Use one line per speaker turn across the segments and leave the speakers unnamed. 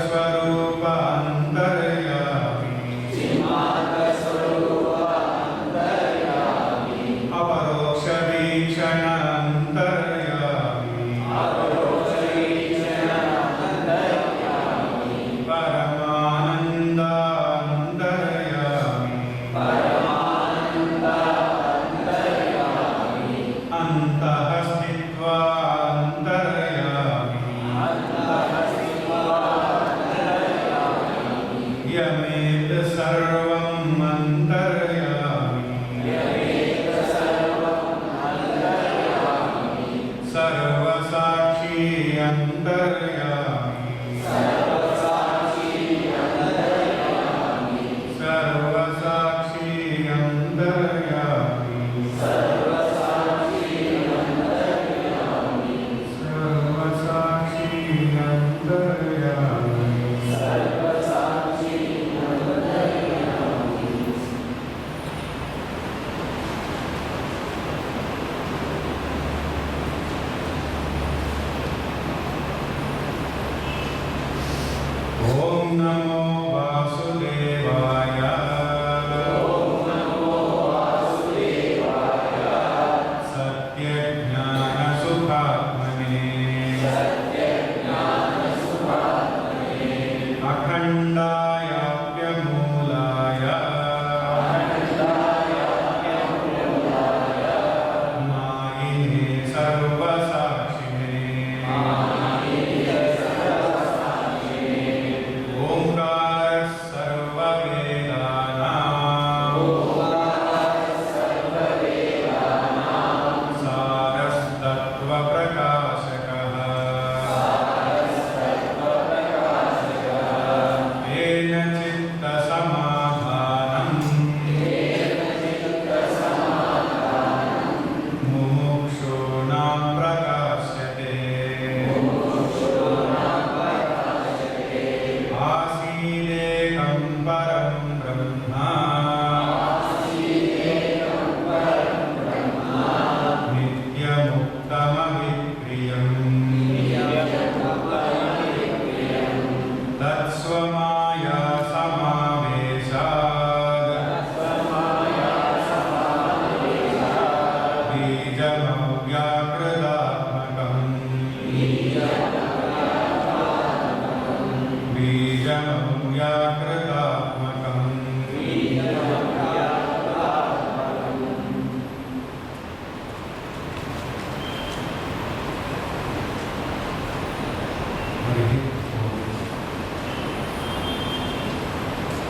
Swarupa Antaryami Aparoksha Vikshana Antaryami Paramananda Antaryami Antahastitva Antaryami Yamed Sarvam Antaryami Sarvasakshi Antaryami Sarvasakshi Antaryami Sarvasakshi Antaryami Om Namo Vasudevaya Satya Jnana Sukhatmane Akhandaya Vyamulaya Mahine Sarvasakshine Omkar Sarva Vedana Saras Tattva Prakashakaha Ena Chitta Samadhanam Mumukshunam Prakasyate Asidekam Param Brahma Nityamuktamavitpriyam Tatsvamaya Samavesad Bijamavyakritaatmakam Bijamavyakritaatmakam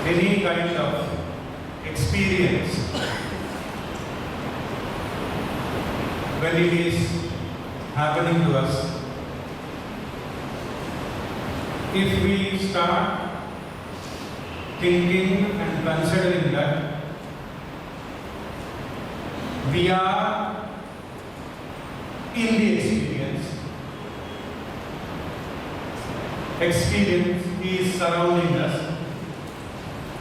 Any kind of experience, when it is happening to us, if we start thinking and considering that we are in the experience, experience is surrounding us,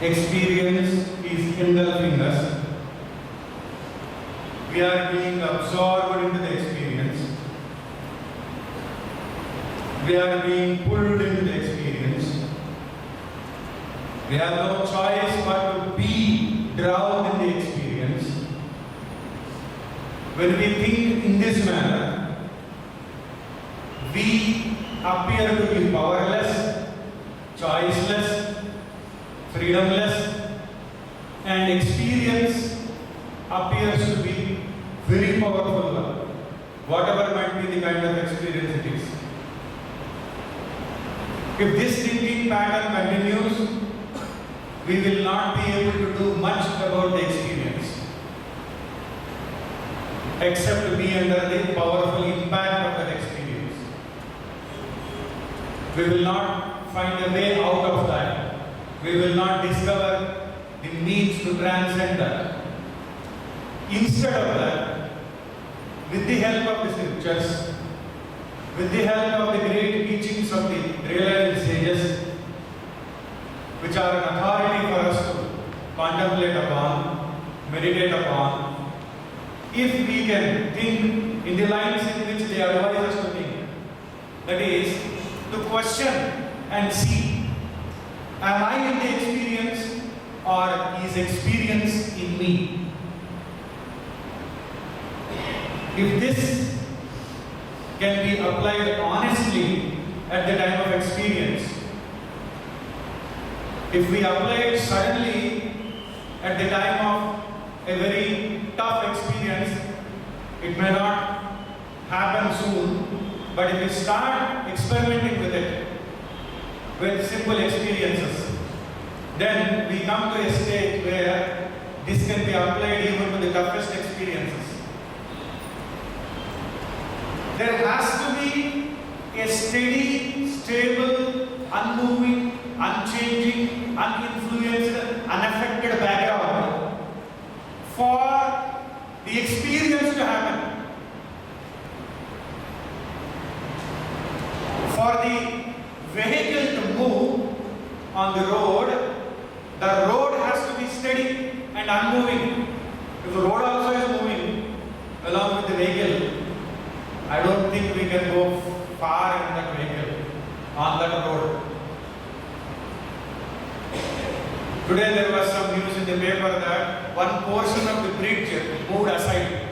experience is engulfing us, we are being absorbed into the experience, we are being pulled into the experience, we have no choice but to be drowned in the experience. When we think in this manner, we appear to be powerless, choiceless, freedomless, and experience appears to be very powerful one, whatever might be the kind of experience it is. If this thinking pattern continues, we will not be able to do much about the experience, except to be under the powerful impact of that experience. We will not find a way out of that. We will not discover the means to transcend that. Instead of that, with the help of the scriptures, with the help of the great teachings of the realized sages, which are an authority for us to contemplate upon, meditate upon, if we can think in the lines in which they advise us to think, that is, to question and see, am I in the experience or is experience in me? If this can be applied honestly at the time of experience, if we apply it suddenly at the time of a very tough experience, it may not happen soon, but if we start experimenting with it, with simple experiences, then we come to a stage where this can be applied even to the toughest experiences. There has to be a steady, stable, unmoving, unchanging, uninfluenced, unaffected background for the experience to happen. For the vehicle to move on the road has to be steady and unmoving. If the road also is moving along with the vehicle, I don't think we can go far in that vehicle, on that road. Today there was some news in the paper that one portion of the bridge moved aside.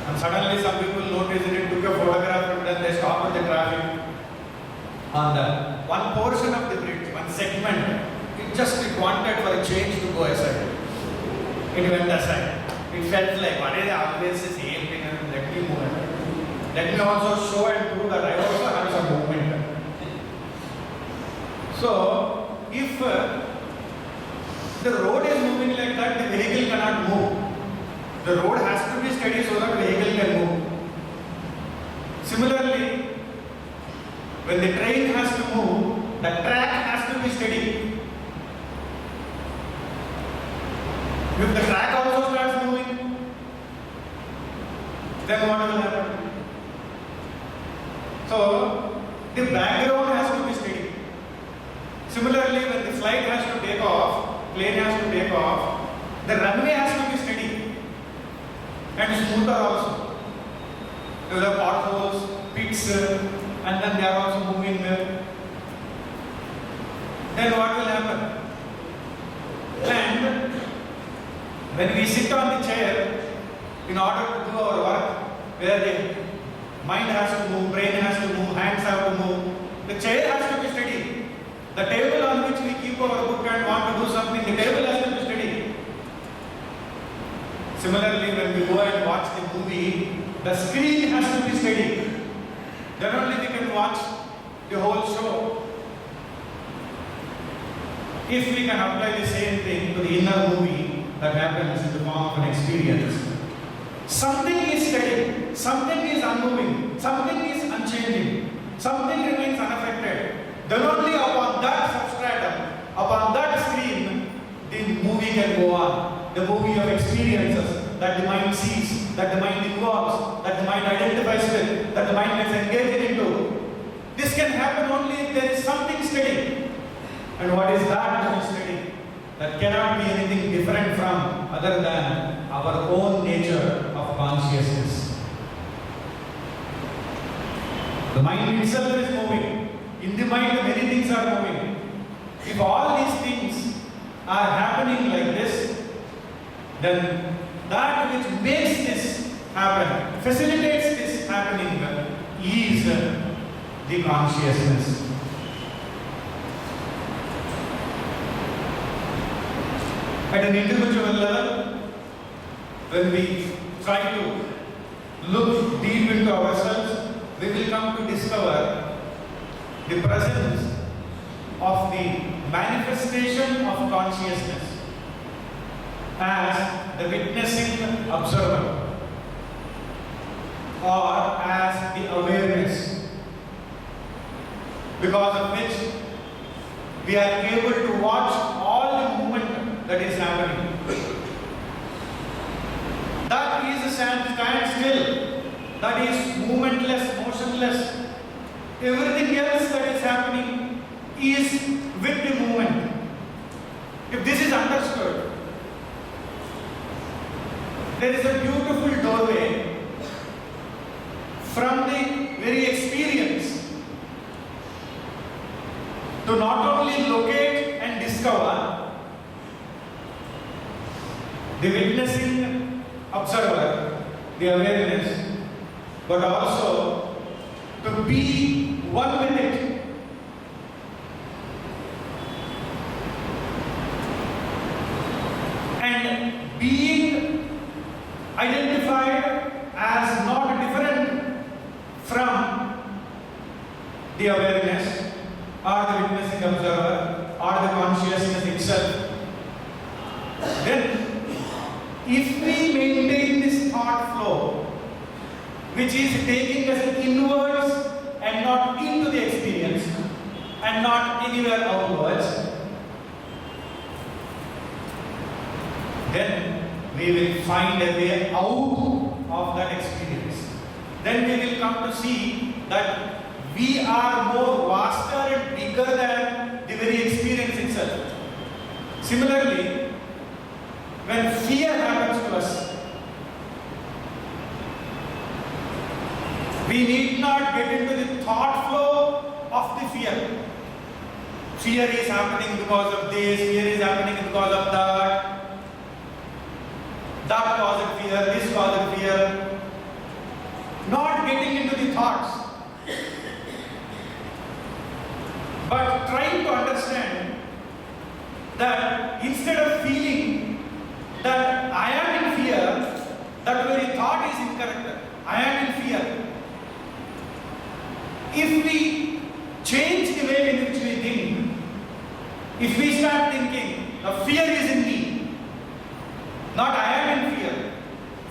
And suddenly some people noticed it, took a photograph, and then they stopped the traffic on the one portion of the bridge, one segment. It wanted for a change to go aside. It went aside. It felt like, what is always the same thing, and let me move it. Let me also show and prove that I also have some movement. So, if the road is moving like that, the vehicle cannot move. The road has to be steady so that the vehicle can move. Similarly, when the train has to move, the track has to be steady. If the track also starts moving, then what will happen? So, the background has to be steady. Similarly, when the flight has to take off, plane has to take off, the runway has to be steady and smoother also. There are potholes, pits, and then they are also moving there. Then what will happen? And when we sit on the chair, in order to do our work, where the mind has to move, brain has to move, hands have to move, the chair has to be steady. The table on which we keep our book and want to do something, the table has to be steady. Similarly, when we go and watch the movie, the screen has to be steady. Then only we can watch the whole show. If we can apply the same thing to the inner movie that happens in the form of an experience, something is steady, something is unmoving, something is unchanging, something remains unaffected. Then only upon that substratum, upon that screen, the movie can go on. The movie of experiences that the mind sees, that the mind involves, that the mind identifies with, that the mind gets engaged into. This can happen only if there is something steady. And what is that which is steady? That cannot be anything different from other than our own nature of consciousness. The mind itself is moving. In the mind, many things are moving. If all these things are happening like this, then that which makes this happen, facilitates this happening, is the consciousness. At an individual level, when we try to look deep into ourselves, we will come to discover the presence of the manifestation of consciousness as the witnessing observer or as the awareness, because of which we are able to watch all the movement that is happening. That is a standstill, that is movementless, motionless. Everything else that is happening is with the movement. If this is understood, there is a beautiful doorway from the very experience to not only locate and discover the witnessing observer, the awareness, but also to be one with it. And being identified as not different from the awareness or the witnessing observer or the consciousness itself. Then, if we maintain this thought flow, which is taking us inwards and not into the experience and not anywhere outwards, then we will find a way out of that experience. Then we will come to see that we are more vaster and bigger than the very experience itself. Similarly, when fear happens to us, we need not get into the thought flow of the fear. Fear is happening because of this, fear is happening because of that. That caused fear, this caused fear. Not getting into the thoughts, but trying to understand that instead of feeling that I am in fear, that very thought is incorrect. I am in fear. If we change the way in which we think, if we start thinking, the fear is in me, not I am in fear,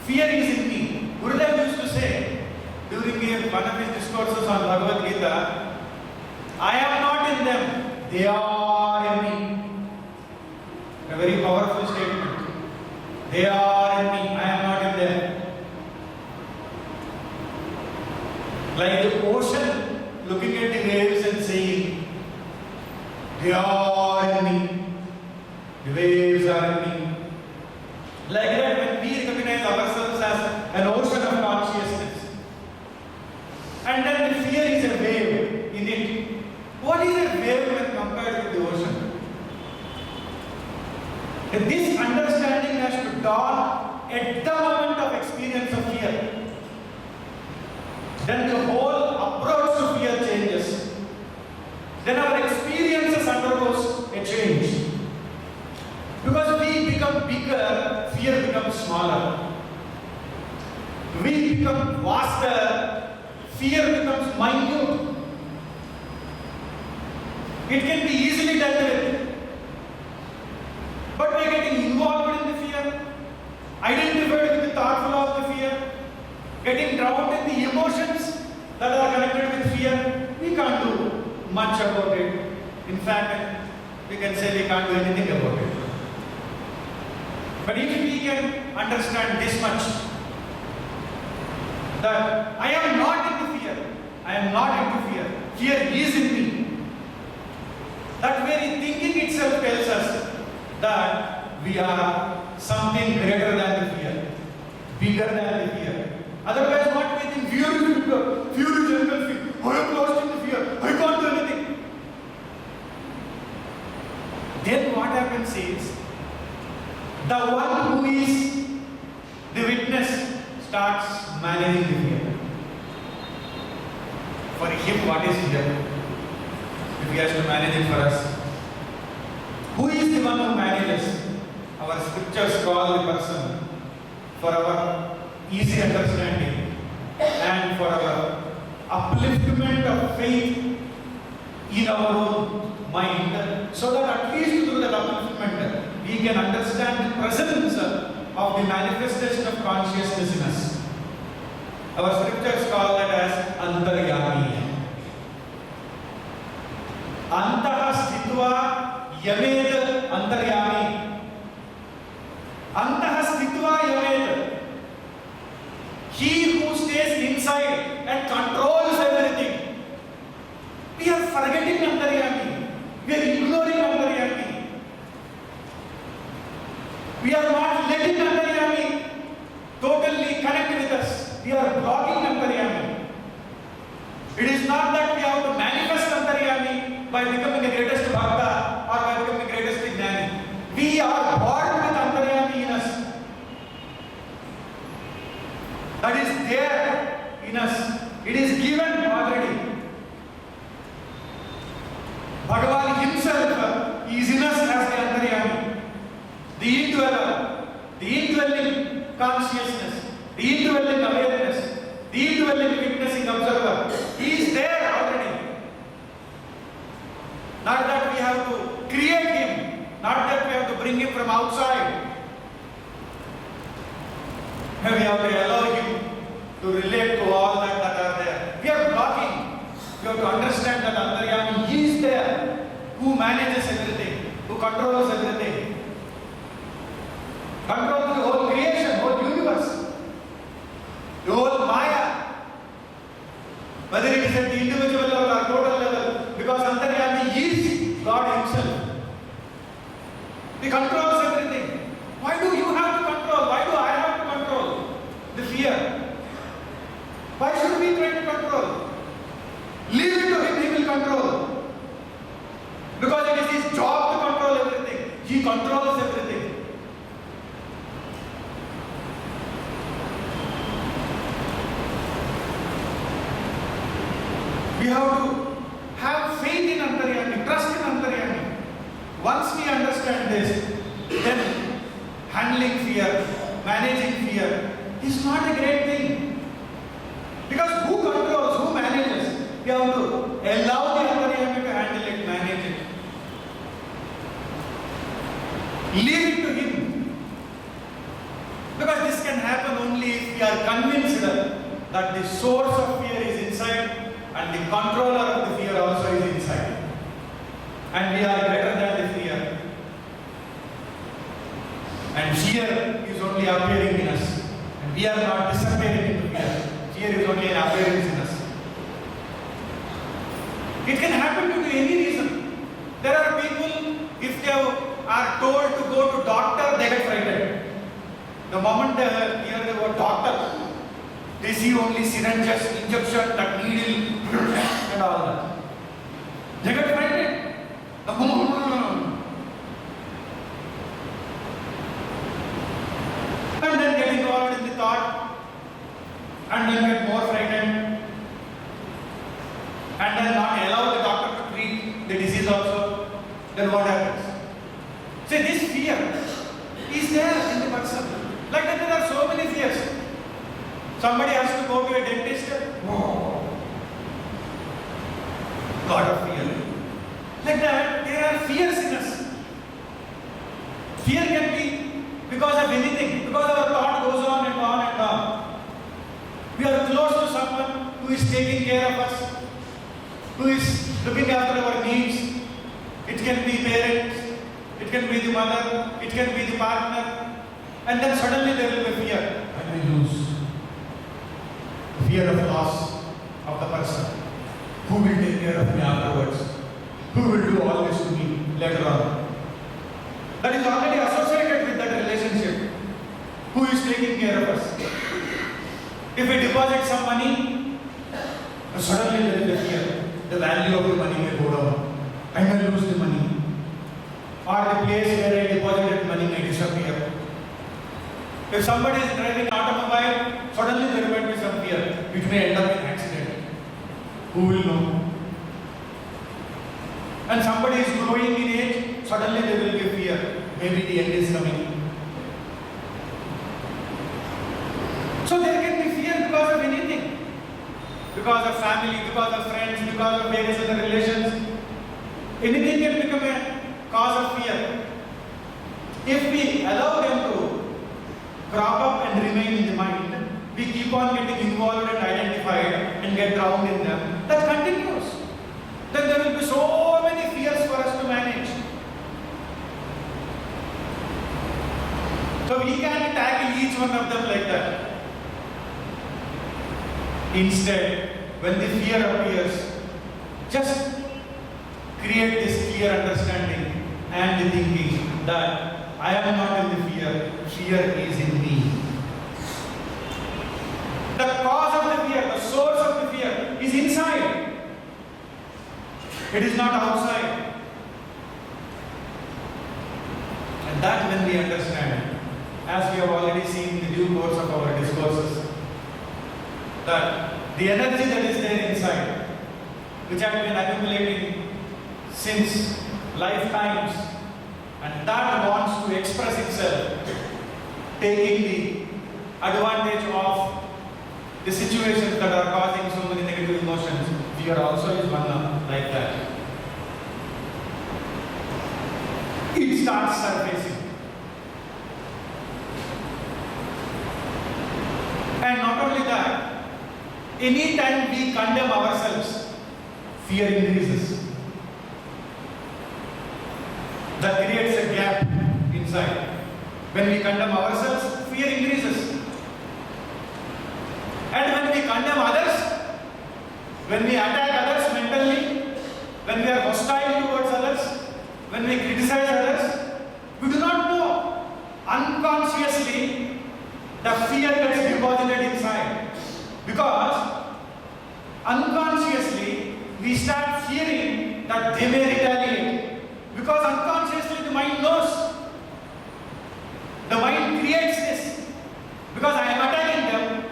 fear is in me. Gurudev used to say during one of his discourses on Bhagavad Gita, I am not in them, they are in me. A very powerful statement. They are in me, I am not in them. Like the ocean looking at the waves and saying, they are in me, the waves are in me. Like that, when we recognize ourselves as an ocean of consciousness, and then the fear is a wave in it. What is a wave when compared with the ocean? This understanding has to dawn at the moment of experience of fear. Then the whole approach to fear changes. Then our experiences undergoes a change. Because we become bigger, fear becomes smaller. We become vaster, fear becomes minute. It can be easily dealt with. But we are getting involved in the fear, identified with the thought flow of the fear, getting drowned in the emotions that are connected with fear. We can't do much about it. In fact, we can say we can't do anything about it. But if we can understand this much, that I am not into fear, I am not into fear, fear is in me. That very thinking itself tells us that we are something greater than the fear, bigger than the fear. Otherwise, what we think, fear is bigger, fear is engulfing, I am lost in the fear, I can't do anything. Then what happens is, the one who is the witness starts managing the fear. For him, what is fear? If he has to manage it for us. Who is the one who manages? Our scriptures call the person for our easy understanding and for our upliftment of faith in our own mind, so that at least through that upliftment we can understand the presence of the manifestation of consciousness in us. Our scriptures call that as Antaryami. Antaha sthitva yamed Antaryami. Antaha sthitva yamed. He who stays inside and controls everything. We are forgetting Antaryami. We are ignoring Antaryami. We are not letting Antaryami totally connect with us. We are blocking Antaryami. It is not that we have to manifest Antaryami by becoming a greater indwelling, witnessing observer. He is there already. Not that we have to create him, not that we have to bring him from outside. We have to allow him to relate to all that are there. We are blocking. You have to understand that Antaryami, he is there, who manages everything, who controls everything. Controls the whole creation, whole universe, the whole Maya. Whether it is at the individual level or total level, because Antaryami is God himself. He controls everything. Why do you have to control? Why do I have to control? The fear. Why should we try to control? Leave it to him, he will control. Because it is his job to control everything. He controls everything. We have to have faith in Antaryami, trust in Antaryami. Once we understand this, then handling fear, managing fear is not a great thing. Because who controls, who manages? We have to allow the Antaryami to handle it, manage it. Leave it to him. Because this can happen only if we are convinced that the source of fear is inside and the controller of the fear also is inside. And we are greater than the fear. And fear is only appearing in us. And we are not disappearing into fear. Fear is only an appearance in us. It can happen due to any reason. There are people, if they are told to go to doctor, they get frightened. The moment they hear the word doctor, they see only syringes, injection, that needle, and all that. They get frightened. And then get involved in the thought, and then get more frightened, and then not allow the doctor to treat the disease also. Then what happens? See, this fear is there in the person. Like that, there are so many fears. Somebody has to go to a dentist. Oh, God of fear. Like that, there are fears in us. Fear can be because of anything, because our thought goes on and on and on. We are close to someone who is taking care of us, who is looking after our needs. It can be parents, it can be the mother, it can be the partner, and then suddenly there will be fear. I will lose. Fear of loss of the person. Who will take care of me afterwards? Who will do all this to me later on? That is already associated with that relationship. Who is taking care of us? If we deposit some money, suddenly there is a fear. The value of the money may go down. I may lose the money. Or the place where I deposited money may disappear. If somebody is driving an automobile, suddenly there might be some fear. It may end up in an accident. Who will know? And somebody is growing in age, suddenly there will be fear. Maybe the end is coming. So there can be fear because of anything. Because of family, because of friends, because of various other relations. Anything can become a cause of fear. If we allow them to crop up and remain in the mind, we keep on getting involved and identified and get drowned in them. That continues. Then there will be so many fears for us to manage. So we can tackle each one of them like that. Instead, when the fear appears, just create this clear understanding and the thinking that I am not in the fear, fear is in me. The cause of the fear, the source of the fear is inside. It is not outside. And that when we understand, as we have already seen in the due course of our discourses, that the energy that is there inside, which has been accumulating since lifetimes, and that wants to express itself, taking the advantage of the situations that are causing so many negative emotions. Fear also is one like that. It starts surfacing. And not only that, anytime we condemn ourselves, fear increases. That creates a gap inside. When we condemn ourselves, fear increases. And when we condemn others, when we attack others mentally, when we are hostile towards others, when we criticize others, we do not know. Unconsciously, the fear gets deposited inside. Because unconsciously, we start fearing that they may retaliate. Because unconsciously, the mind knows. The mind creates this. Because I am attacking them,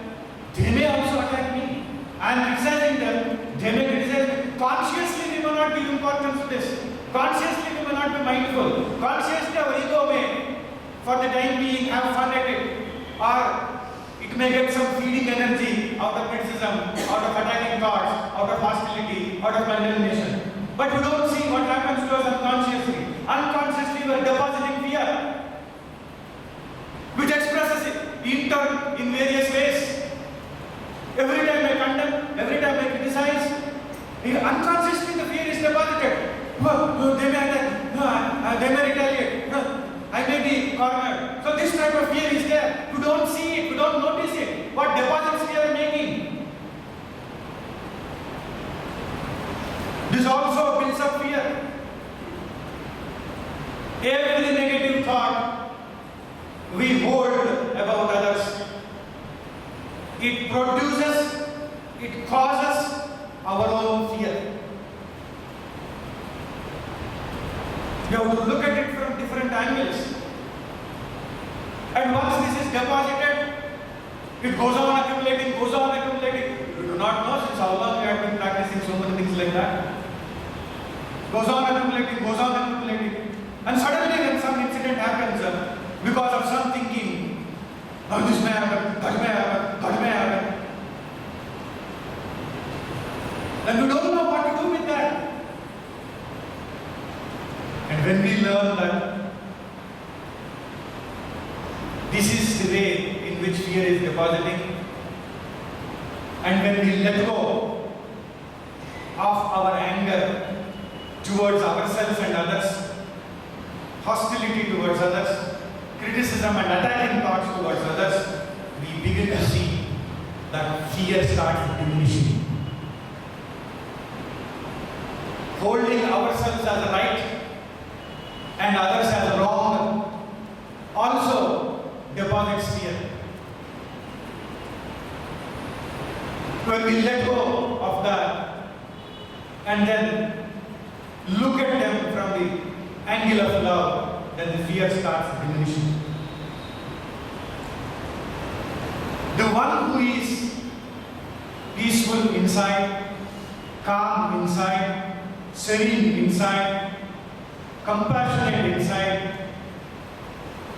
they may also attack me. I am criticizing them, they may criticize me. Consciously, we may not give importance to this. Consciously, we may not be mindful. Consciously, our ego may, for the time being, have fun at it. Or it may get some feeding energy out of criticism, out of attacking thoughts, out of hostility, out of condemnation. But we don't see what happens to us unconsciously. Unconsciously, we are depositing fear, which expresses it in various ways. Every time I condemn, every time I criticize, unconsciously the fear is deposited. Oh, they may attack, they may retaliate, I may be cornered. So this type of fear is there. We don't see it, we don't notice it. What deposits we are making. This also builds up fear. Every negative thought we hold about others, it produces, it causes our own fear. You have to look at it from different angles. And once this is deposited, it goes on accumulating, goes on accumulating. We do not know since how long we have been practicing so many things like that. Goes on accumulating, goes on accumulating. And suddenly when some incident happens, because of some thinking, oh, this may happen, that may happen, that may happen. And we don't know what to do with that. And when we learn that this is the way in which fear is depositing, and when we let go of our anger towards ourselves and others, hostility towards others, criticism and attacking thoughts towards others, we begin to see that fear starts diminishing. Holding ourselves as right and others as wrong also deposits fear. When we let go of that and then look at them from the angle of love, then the fear starts diminishing. The one who is peaceful inside, calm inside, serene inside, compassionate inside,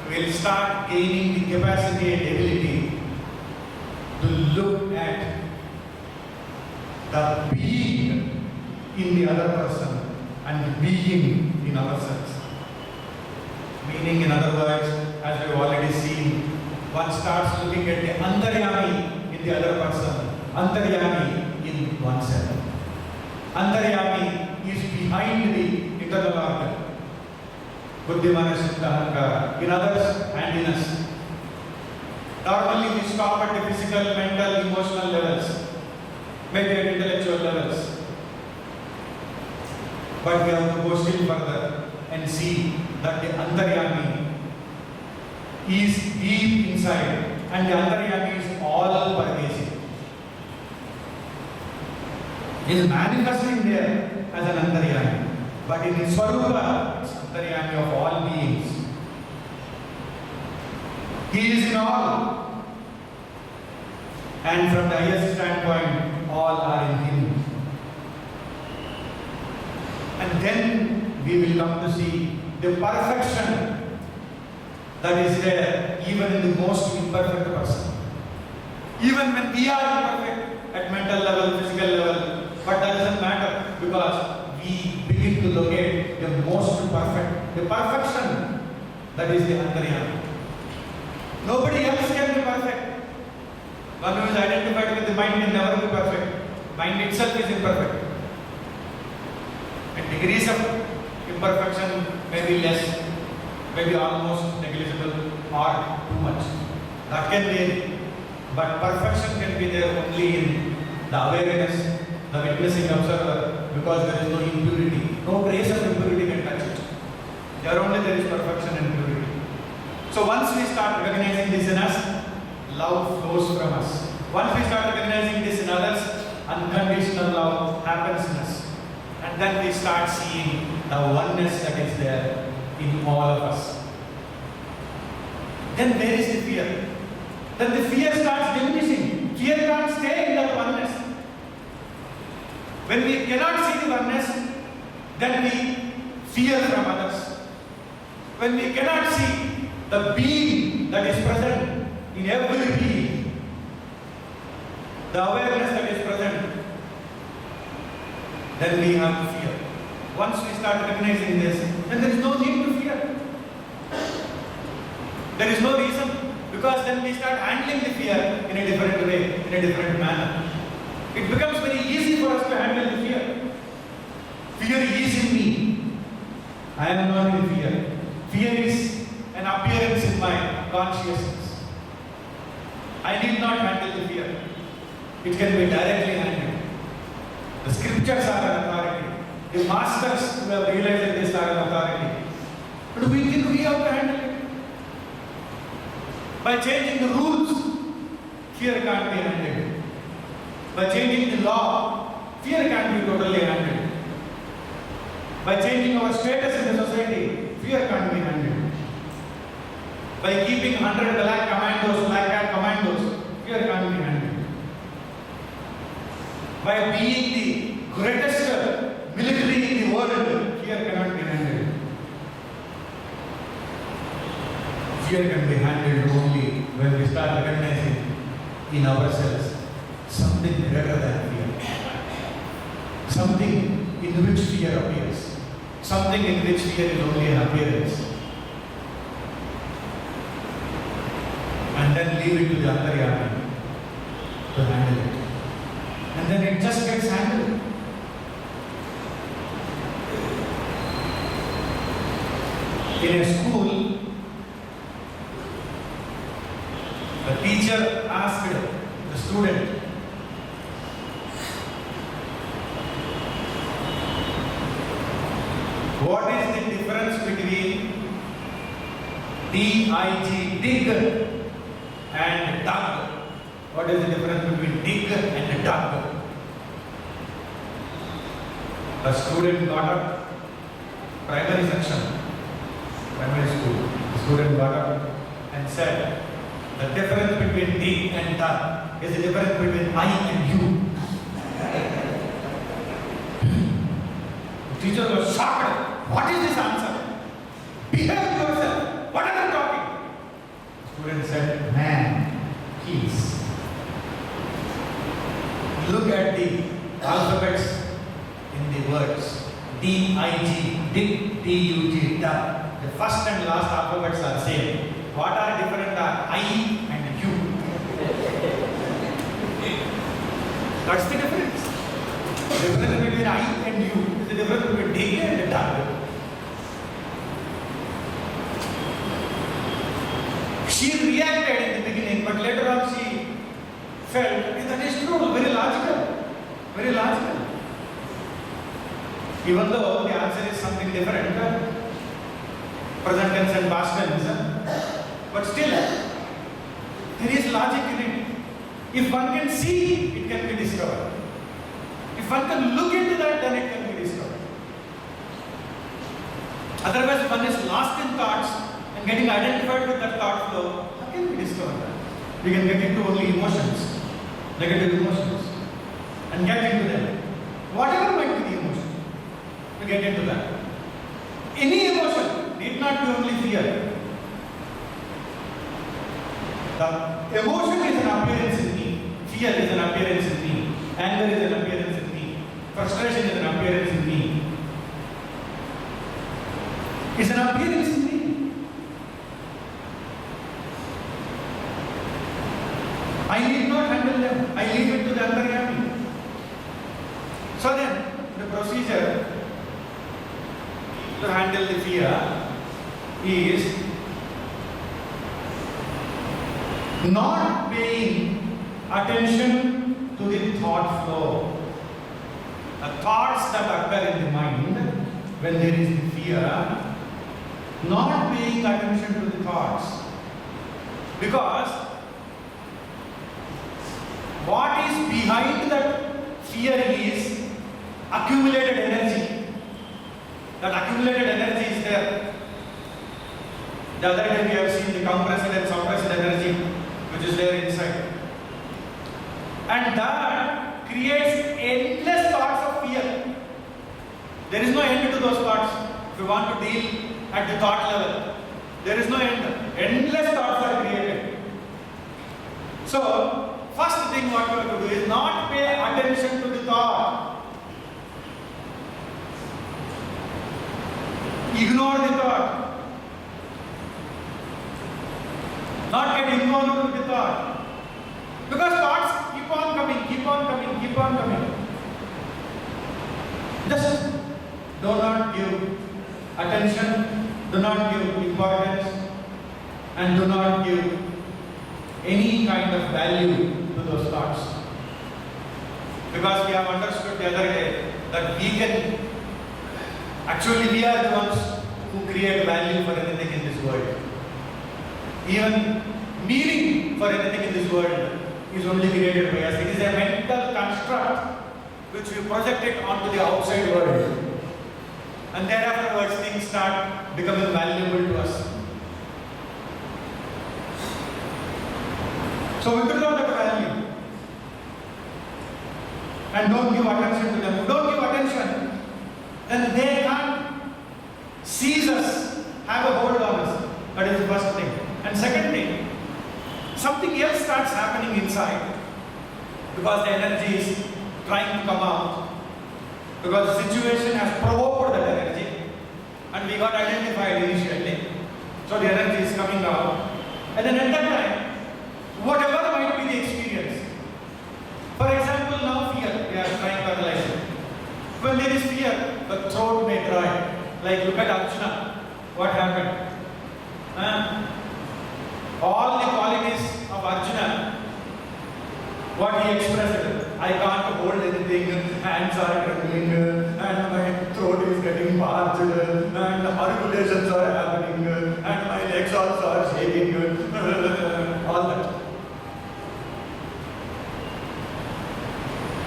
will start gaining the capacity and ability to look at the being in the other person and the being in ourselves. Meaning, in other words, as we have already seen, one starts looking at the antaryami in the other person, antaryami in oneself. Antaryami is behind the internal organ. Buddhimana Siddha in others and in us. Normally we stop at the physical, mental, emotional levels, maybe at intellectual levels. But we have to go still further and see that the antaryami is deep inside and the antaryami is all pervasive. It is manifesting there as an antaryami. But in its Swarupa, it's antaryami of all beings. He is in all. And from the highest standpoint, all are in Him. And then we will come to see the perfection that is there even in the most imperfect person. Even when we are imperfect at mental level, physical level, but that doesn't matter because we begin to locate the most perfect, the perfection that is the Antaryami. Nobody else can be perfect. One who is identified with the mind can never be perfect. Mind itself is imperfect. And degrees of imperfection may be less, may be almost negligible or too much. That can be, but perfection can be there only in the awareness, the witnessing observer, because there is no impurity. No trace of impurity can touch it. There only there is perfection and purity. So once we start recognizing this in us, love flows from us. Once we start recognizing this in others, unconditional love happens in us. And then we start seeing the oneness that is there in all of us. Then where is the fear? Then the fear starts diminishing. Fear can't stay in that oneness. When we cannot see the oneness, then we fear from others. When we cannot see the being that is present in every being, the awareness that is present, then we have fear. Once we start recognizing this, then there is no need to fear. There is no reason, because then we start handling the fear in a different way, in a different manner. It becomes very easy for us to handle the fear. Fear is in me. I am not in fear. Fear is an appearance in my consciousness. I need not handle the fear. It can be directly handled. The scriptures are an authority. The masters who have realized this are an authority. But we think we have to handle it. By changing the rules, fear can't be handled. By changing the law, fear can't be totally handled. By changing our status in the society, fear can't be handled. By keeping 100 black hat commandos, fear can't be handled. By being the greatest military in the world, fear cannot be handled. Fear can be handled only when we start recognizing in ourselves something greater than fear. Something in which fear appears. Something in which fear is only an appearance. And then leave it to the Antaryami to handle it. And then it just gets handled. In a school, the teacher asked the student, what is the difference between D-I-G, dig, and dug? What is the difference between dig and dug? A student got up, primary section, primary school. The student got up and said, the difference between dig and dug is the difference between I and you. The teacher was shocked. What is this answer? Behave yourself. What are you talking? The student said, man, peace. Look at the alphabets in the words. D-I-G, dig, D-U-G, dug. The first and last alphabets are same. What are different are I and you. That's the difference. The difference between I and you is the difference between dig and dug. She reacted in the beginning, but later on she felt that is true, very logical. Very logical. Even though the answer is something different, present tense and past tense, but still, there is logic in it. If one can see, it can be discovered. If one can look into that, then it can be discovered. Otherwise, one is lost in thoughts and getting identified with that thought flow. How can we discover that? We can get into only emotions, negative emotions, and get into them. Whatever might be the emotion, we get into that. Any emotion need not be only fear. The emotion is an appearance in me. Fear is an appearance in me. Anger is an appearance in me. Frustration is an appearance in me. It's an appearance in me. I need not handle them. I leave it to the Antaryami. So then, the procedure to handle the fear is not paying attention to the thought flow. The thoughts that occur in the mind when there is the fear, not paying attention to the thoughts. Because what is behind that fear is accumulated energy. That accumulated energy is there. The other day we have seen the compressed and suppressed energy which is there inside. And that creates endless thoughts of fear. There is no end to those thoughts. If you want to deal at the thought level, there is no end. Endless thoughts are created. So, first thing what you have to do is not pay attention to the thought. Ignore the thought. Not get involved with the thought. Because thoughts keep on coming, keep on coming, keep on coming. Just do not give attention, do not give importance, and do not give any kind of value to those thoughts. Because we have understood the other day that we are the ones who create value for anything in this world. Even meaning for anything in this world is only created by us. It is a mental construct which we project it onto the outside world. And thereafterwards things start becoming valuable to us. So withdraw that value. And don't give attention to them. Don't give attention, then they can't seize us, have a hold on us. That is the first thing. And second thing, something else starts happening inside because the energy is trying to come out. Because the situation has provoked that energy and we got identified initially. So the energy is coming out. And then at that time, whatever might be the experience. For example, now fear, we are trying paralyzing. When there is fear, the throat may dry. Like look at Arjuna. What happened? All the qualities of Arjuna, what he expressed, I can't hold anything, hands are trembling, and my throat is getting parched, and articulations are happening, and my legs also are shaking, all that.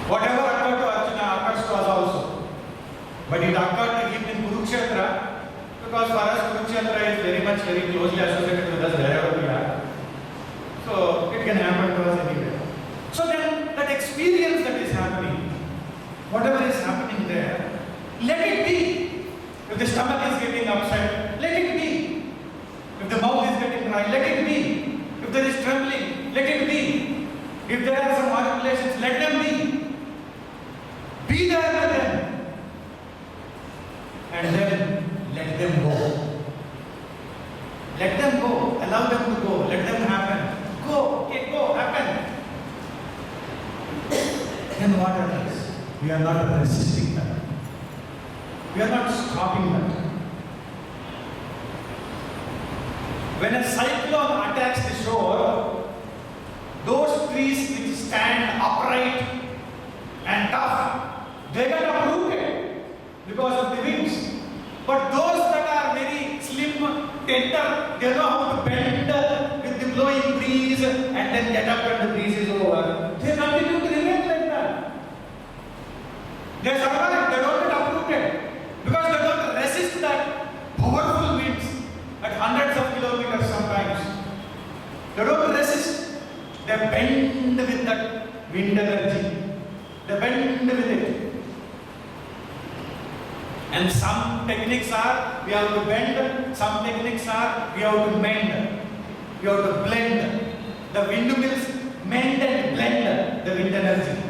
Whatever occurred to Arjuna occurs to us also. But it occurred to him in Kurukshetra, because for us Kurukshetra is very closely associated with us wherever we are. So it can happen to us anywhere. So then that experience that is happening, whatever is happening there, let it be. If the stomach is getting upset, let it be. If the mouth is getting dry, let it be. If there is trembling, let it be. If there are some articulations, let them be. Be there with them. And then let them go. Let them go. Allow them to go. Let them happen. Go. Okay, go. Happen. Then what happens? We are not resisting that. We are not stopping that. When a cyclone attacks the shore, those trees which stand upright and tough, they get uprooted because of the winds. But those that are very slim, tender, they know how to bend with the blowing breeze and then get up when the breeze is over. They continue to remain like that. They survive, they don't get uprooted because they don't resist that powerful winds at hundreds of kilometers sometimes. They don't resist. They bend with that wind energy. They bend with it. And some techniques are we have to bend, some techniques are we have to mend, we have to blend. The windmills mend and blend the wind energy.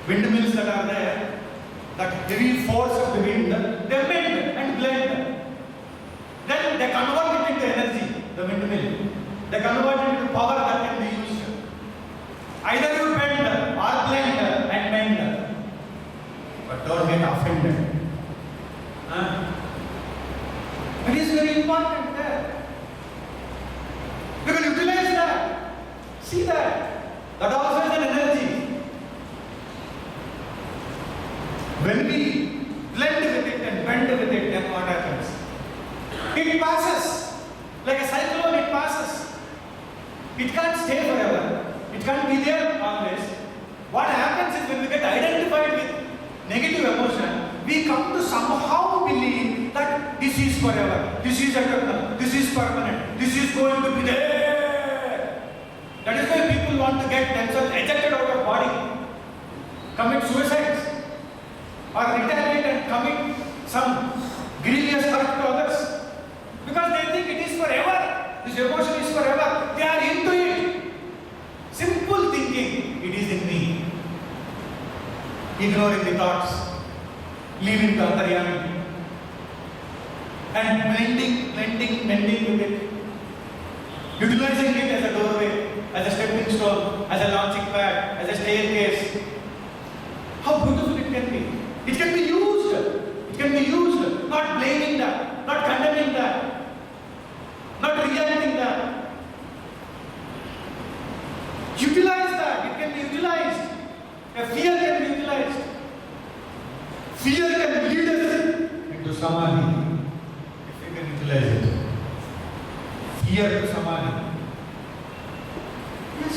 Windmills that are there, that heavy force of the wind, they mend and blend. Then they convert it into energy, the windmill. They convert it into power that can be used. Either you bend or blend and mend. But don't get offended. It is very important there. You can utilize that. See that. That also is an energy. When we blend with it and bend with it, then what happens? It passes. Like a cyclone, it passes. It can't stay forever. It can't be there always. What happens is when we get identified with negative emotion, we come to somehow believe that this is forever, this is eternal, this is permanent, this is going to be there. That is why people want to get themselves ejected out of body, commit suicides, or retaliate and commit some grievous hurt to others. Because they think it is forever, this emotion is forever, they are into it. Simple thinking, it is in me. Ignoring the thoughts, leaving the antaryami, and blending with it, utilizing it as a doorway, as a stepping stone, as a launching pad, as a staircase. How beautiful it can be. It can be used. It can be used. Not blaming that, not condemning that, not reacting that. Utilize that. It can be utilized. A fear can be utilized. Fear can lead us into samadhi if we can utilize it. Fear to samadhi. Yes.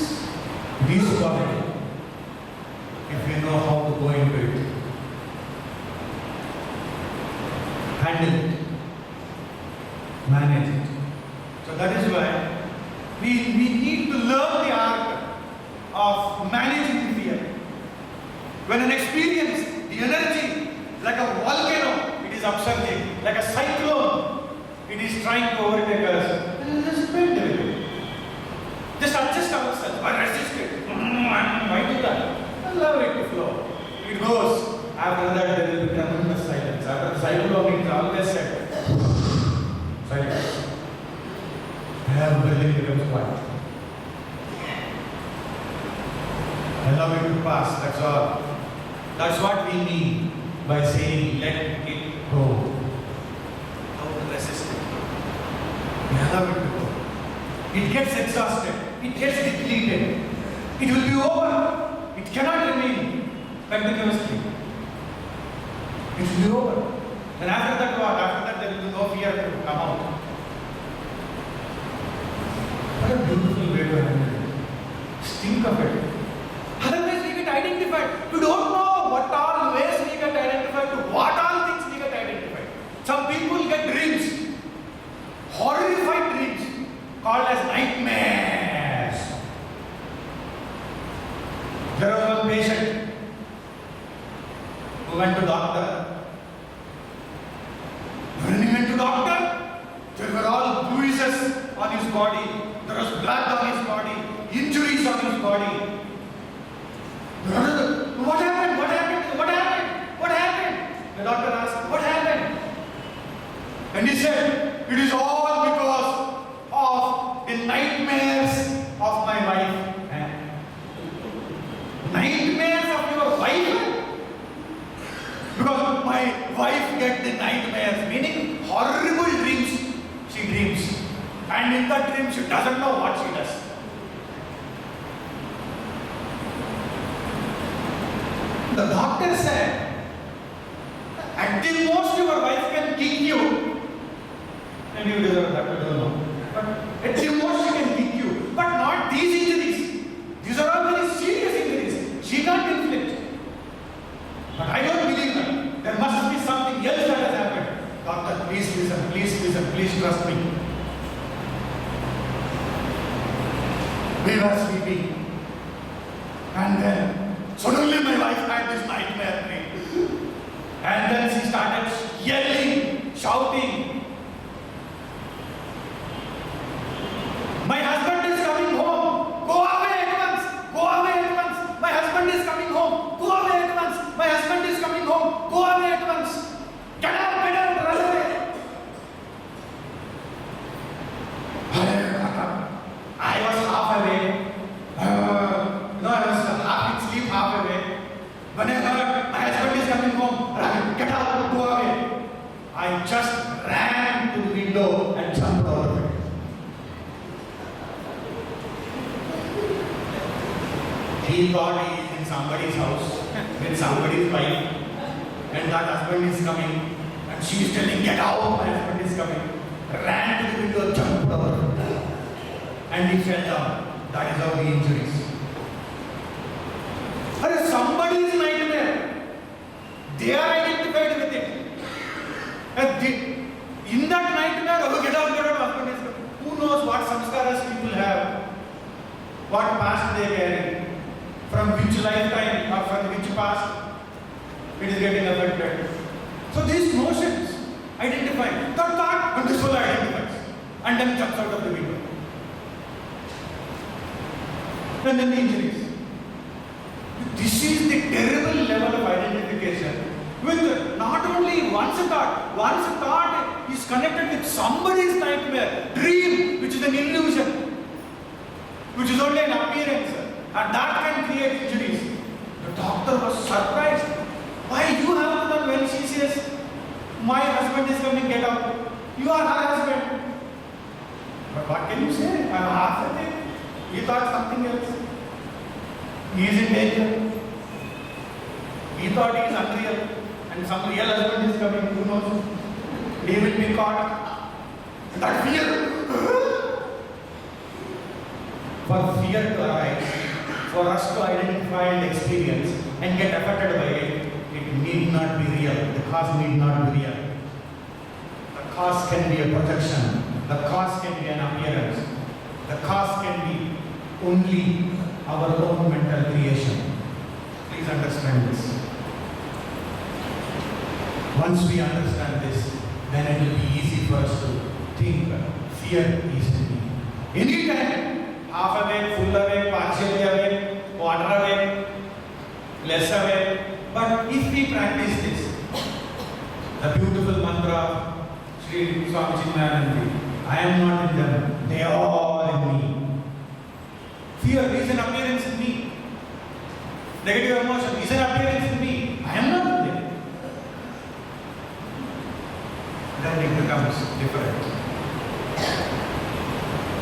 It is possible if we know how to go into it. Handle it. Manage it. So that is why we need to learn the art of managing fear. When an experience, the energy, like a volcano, it is upsurging, like a cyclone, it is trying to overtake us. Just bend with it. Just adjust ourselves, or resist it. Why do that? Allow it to flow. It goes. After that, there will be tremendous silence. After the cyclone, it is always set. Silence. Everything becomes quiet. Allow it to pass, that's all. That's what we mean by saying, let it go. Don't resist it. Allow it to go. It gets exhausted. It gets depleted. It will be over. It cannot remain continuously. It will be over. Then after that, what? After that, there will be no fear to come out. What a beautiful way to handle it. Just think of it. Otherwise, we get identified. We don't know what all ways we get identified, to what all things we get identified. Some people get dreams, horrified dreams, called as nightmares. There was one patient who went to doctor. When he went to doctor, there were all bruises on his body. There was blood on his body, injuries on his body. What happened? What happened? What happened? What happened? The doctor asked, what happened? And he said, it is all because of the nightmares of my wife. Nightmares of your wife? Because my wife gets the nightmares, meaning horrible dreams she dreams. And in that dream she doesn't know what she does. The doctor said, at the most your wife can kick you. And you deserve that, I don't know. But at the most she can kick you. But not these injuries. These are all very serious injuries. She can't inflict. But I don't believe that. There must be something else that has happened. Doctor, please listen, please trust me. We were sleeping. And then suddenly my wife had this nightmare dream. And then she started yelling, shouting. My husband is coming home. Go away at once. I just ran to the window and jumped out of it. He thought he is in somebody's house with somebody's wife, and that husband is coming, and she is telling, "Get out, my husband is coming." Ran to the window, jumped over, and he fell down. That is how the injuries. That is somebody's nightmare. They are identified with it. In that nightmare, oh, get out, husband is coming. Who knows what samskaras people have, what past they carry, from which lifetime or from which past it is getting affected. So these notions identify. That and this fellow identifies and then jumps out of the window. And then the injuries. This is the terrible level of identification with not only one's thought is connected with somebody's nightmare, dream, which is an illusion, which is only an appearance, and that can create injuries. The doctor was surprised. Why you have done when she says, "My husband is coming, get out." You are her husband. But what can you say? I am half a thing. He thought something else. He is in danger. He thought he is unreal. And some real husband is coming. Who knows? He will be caught. That fear. For fear to arise, for us to identify and experience and get affected by it, it need not be real. The cause need not be real. The cause can be a projection. The cause can be an appearance. The cause can be only our own mental creation. Please understand this. Once we understand this, then it will be easy for us to think fear is to be. Anytime, half awake, full awake, partially awake, quarter awake, less awake. But if we practice this, the beautiful mantra of Sri Swami Chidatmanandha, I am not in them, they are all in me. Fear is an appearance in me. Negative emotion is an appearance in me. I am not in them. Then it becomes different.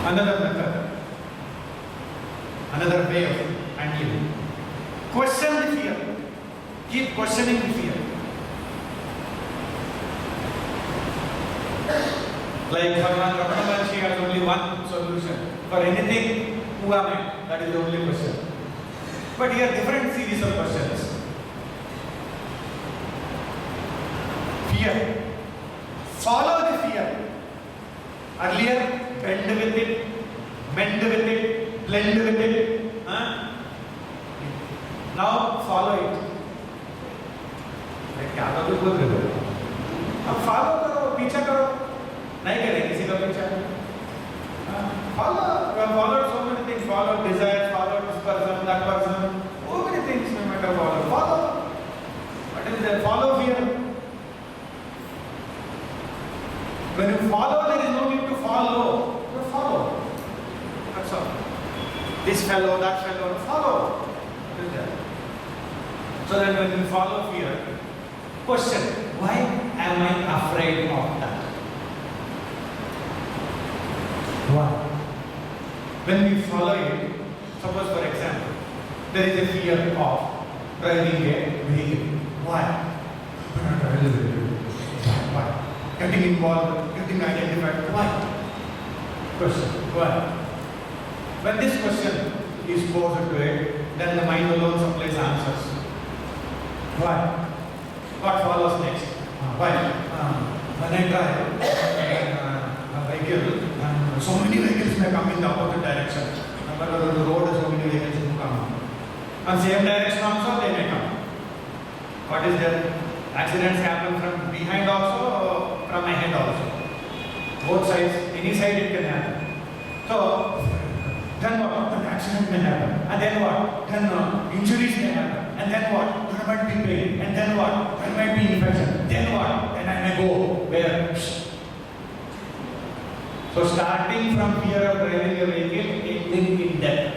Another method, another way of handling. Question the fear. Keep questioning the fear. Like Bhagavan Ramana Maharshi has only one solution. For anything, who am I? That is the only question. But here different series of questions. Fear. Follow the fear. Earlier, bend with it, mend with it, blend with it. Now follow it. क्या करो बोल रहे हो? अब follow करो, पीछा करो, नहीं करें किसी का पीछा. Follow. We have followed so many things. Follow desires, follow this person, that person. So many things we might have followed. Follow. What is that? Follow fear. When you follow, there is no need to follow. You follow. That's all. This fellow, that fellow, follow. What is that? So that when you follow fear, question, why am I afraid of that? Why? When we follow it, suppose for example, there is a fear of driving a vehicle. Why? Why? Getting involved, getting identified. Why? Question, why? When this question is posed to it, then the mind alone supplies answers. Why? What follows next? Why? When I drive a vehicle, so many vehicles may come in the opposite direction. But on the road, so many vehicles will come. And same direction also, they may come. What is there? Accidents happen from behind also, or from ahead also. Both sides, any side it can happen. So, then what? An accident may happen. And then what? Then injuries may happen. And then what? There might be pain. And then what? There might be infection. Then what? Then I may go where? So starting from fear of driving a vehicle, ending in death.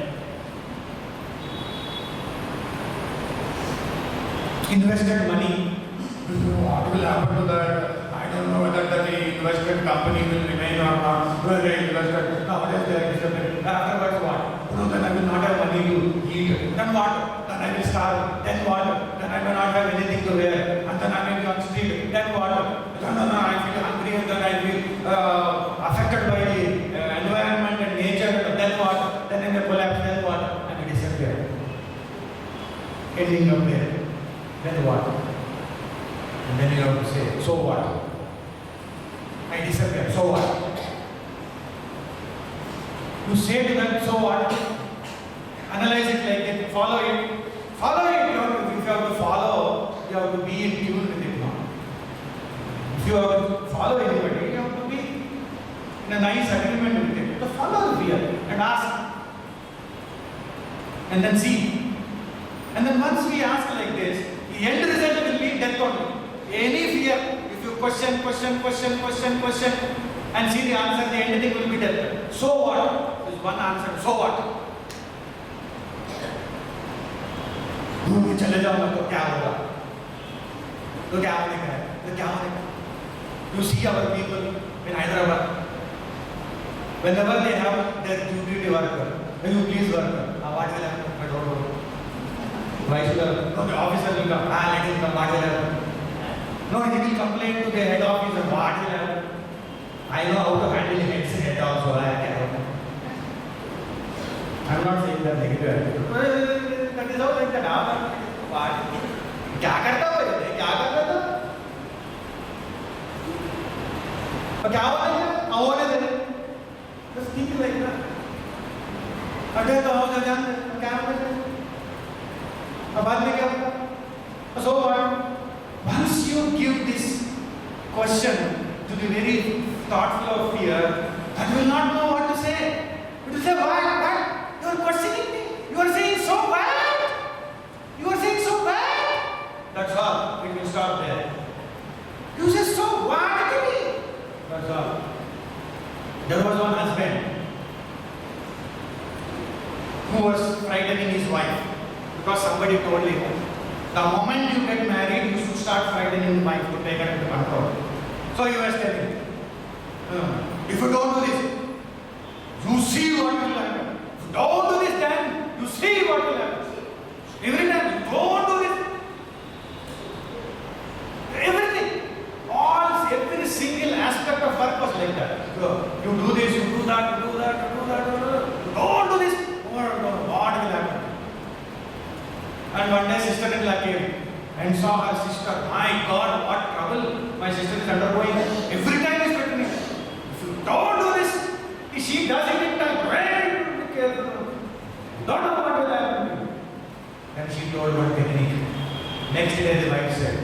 Invested money. What will happen to that? I don't know money to eat. Then what? Then I will starve. Then what? Then I may not have anything to wear. And then I may be on street. Then what? Then I feel hungry and then I feel affected by the environment and nature. Then what? Then I may collapse. Then what? I may disappear. Ending up there. Then what? And then you have to say, so what? I disappear. So what? You say to them, so what? Analyze it like that, follow it. Follow it. If you have to follow, you have to be in tune with it now. If you have to follow anybody, you have to be in a nice agreement with it. To follow the fear and ask. And then see. And then once we ask like this, the end result will be death only. Any fear, if you question, and see the answer, the end thing will be death. So what? There's one answer. So what? चले जाऊंगा तो क्या होगा? तो क्या होने का है? तो क्या होने का? You see our people in Hyderabad. Whenever they have their duty worker, will you please worker? What will happen? I don't know. Why should I? No, the officer will come. Let him come. What will happen? No, he will complain to the head officer. What will happen? I know how to handle head also. I'm not saying that negative. That is how like that. क्या करता हो ये? क्या करता था? क्या हुआ है? होने दे. Just keep it like that. अरे तो हो जान क्या होगा? अब बाद में क्या होगा? So once you give this question to the very thoughtful of fear, that will not know what to say. It will say, what? You are questioning me. You are saying so bad. You are saying so bad. That's all. We will stop there. You say so what to me? That's all. There was one husband who was frightening his wife because somebody told him, the moment you get married, you should start frightening the wife to take her into control. So he was telling, if you don't do this, you see what will happen. If you don't do this, then you see what will happen. Every time you don't do this, everything, every single aspect of work was like that. You do this, you do that, you do that, you do that, you do that. Don't do this. What will happen? And one day sister-in-law came and saw her sister. My God, what trouble my sister is undergoing. Every time he's threatening. If you don't do this, she does it in time. Very careful. Don't know what will happen. Then she told one technique. Next day the wife said.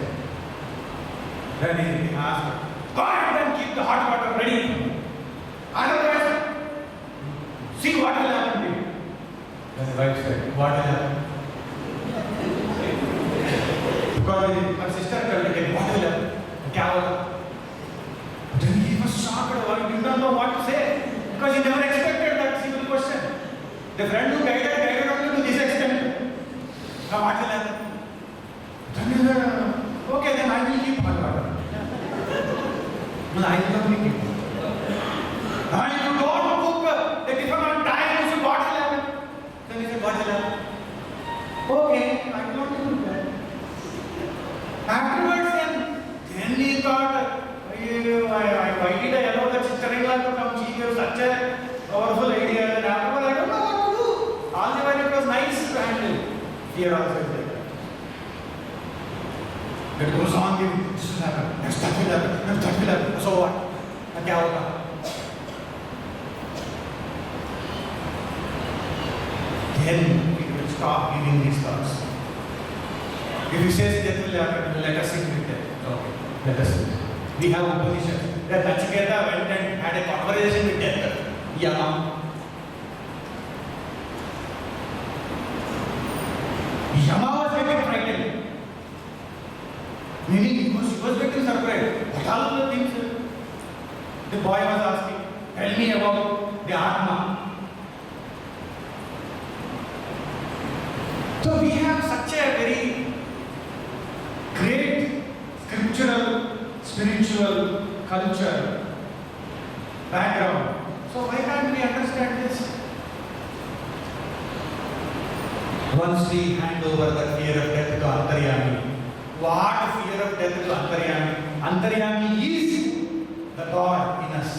Then he asked her, go ahead and keep the hot water ready. Otherwise, see what will happen to you. Then the wife said, what will happen? Because my sister told me, what will happen? क्या होगा? Then he was shocked. He did not know what to say because he never expected that simple question. The friend who guided only to this extent. Now what will happen? Then he said, okay, then I will keep hot water. No, I will not keep. Now if you don't cook the tiffin on time, you should what will happen? Then he said, what will happen? Okay, I will not do that. Afterwards, then he thought, why did I allow that sister-in-law to come? She gave such a powerful idea. And afterwards, I don't know what to do. All the while it was nice to handle. Fear also is like that. It goes on, this will happen, next that will happen, next that will happen. So what? And क्या होगा? Then it will stop giving these thoughts. If he says death will happen, let us sit with death. Okay, let us sit. We have a position that Panchikaranam went and had a conversation with death. Yama. Yama was very frightened. Meaning he was getting surprised. What all the things the boy was asking, tell me about the Atma. So we have such a very great scriptural, spiritual culture background. So why can't we understand this? Once we hand over the fear of death to Antaryami, what fear of death to Antaryami? Antaryami is the God in us.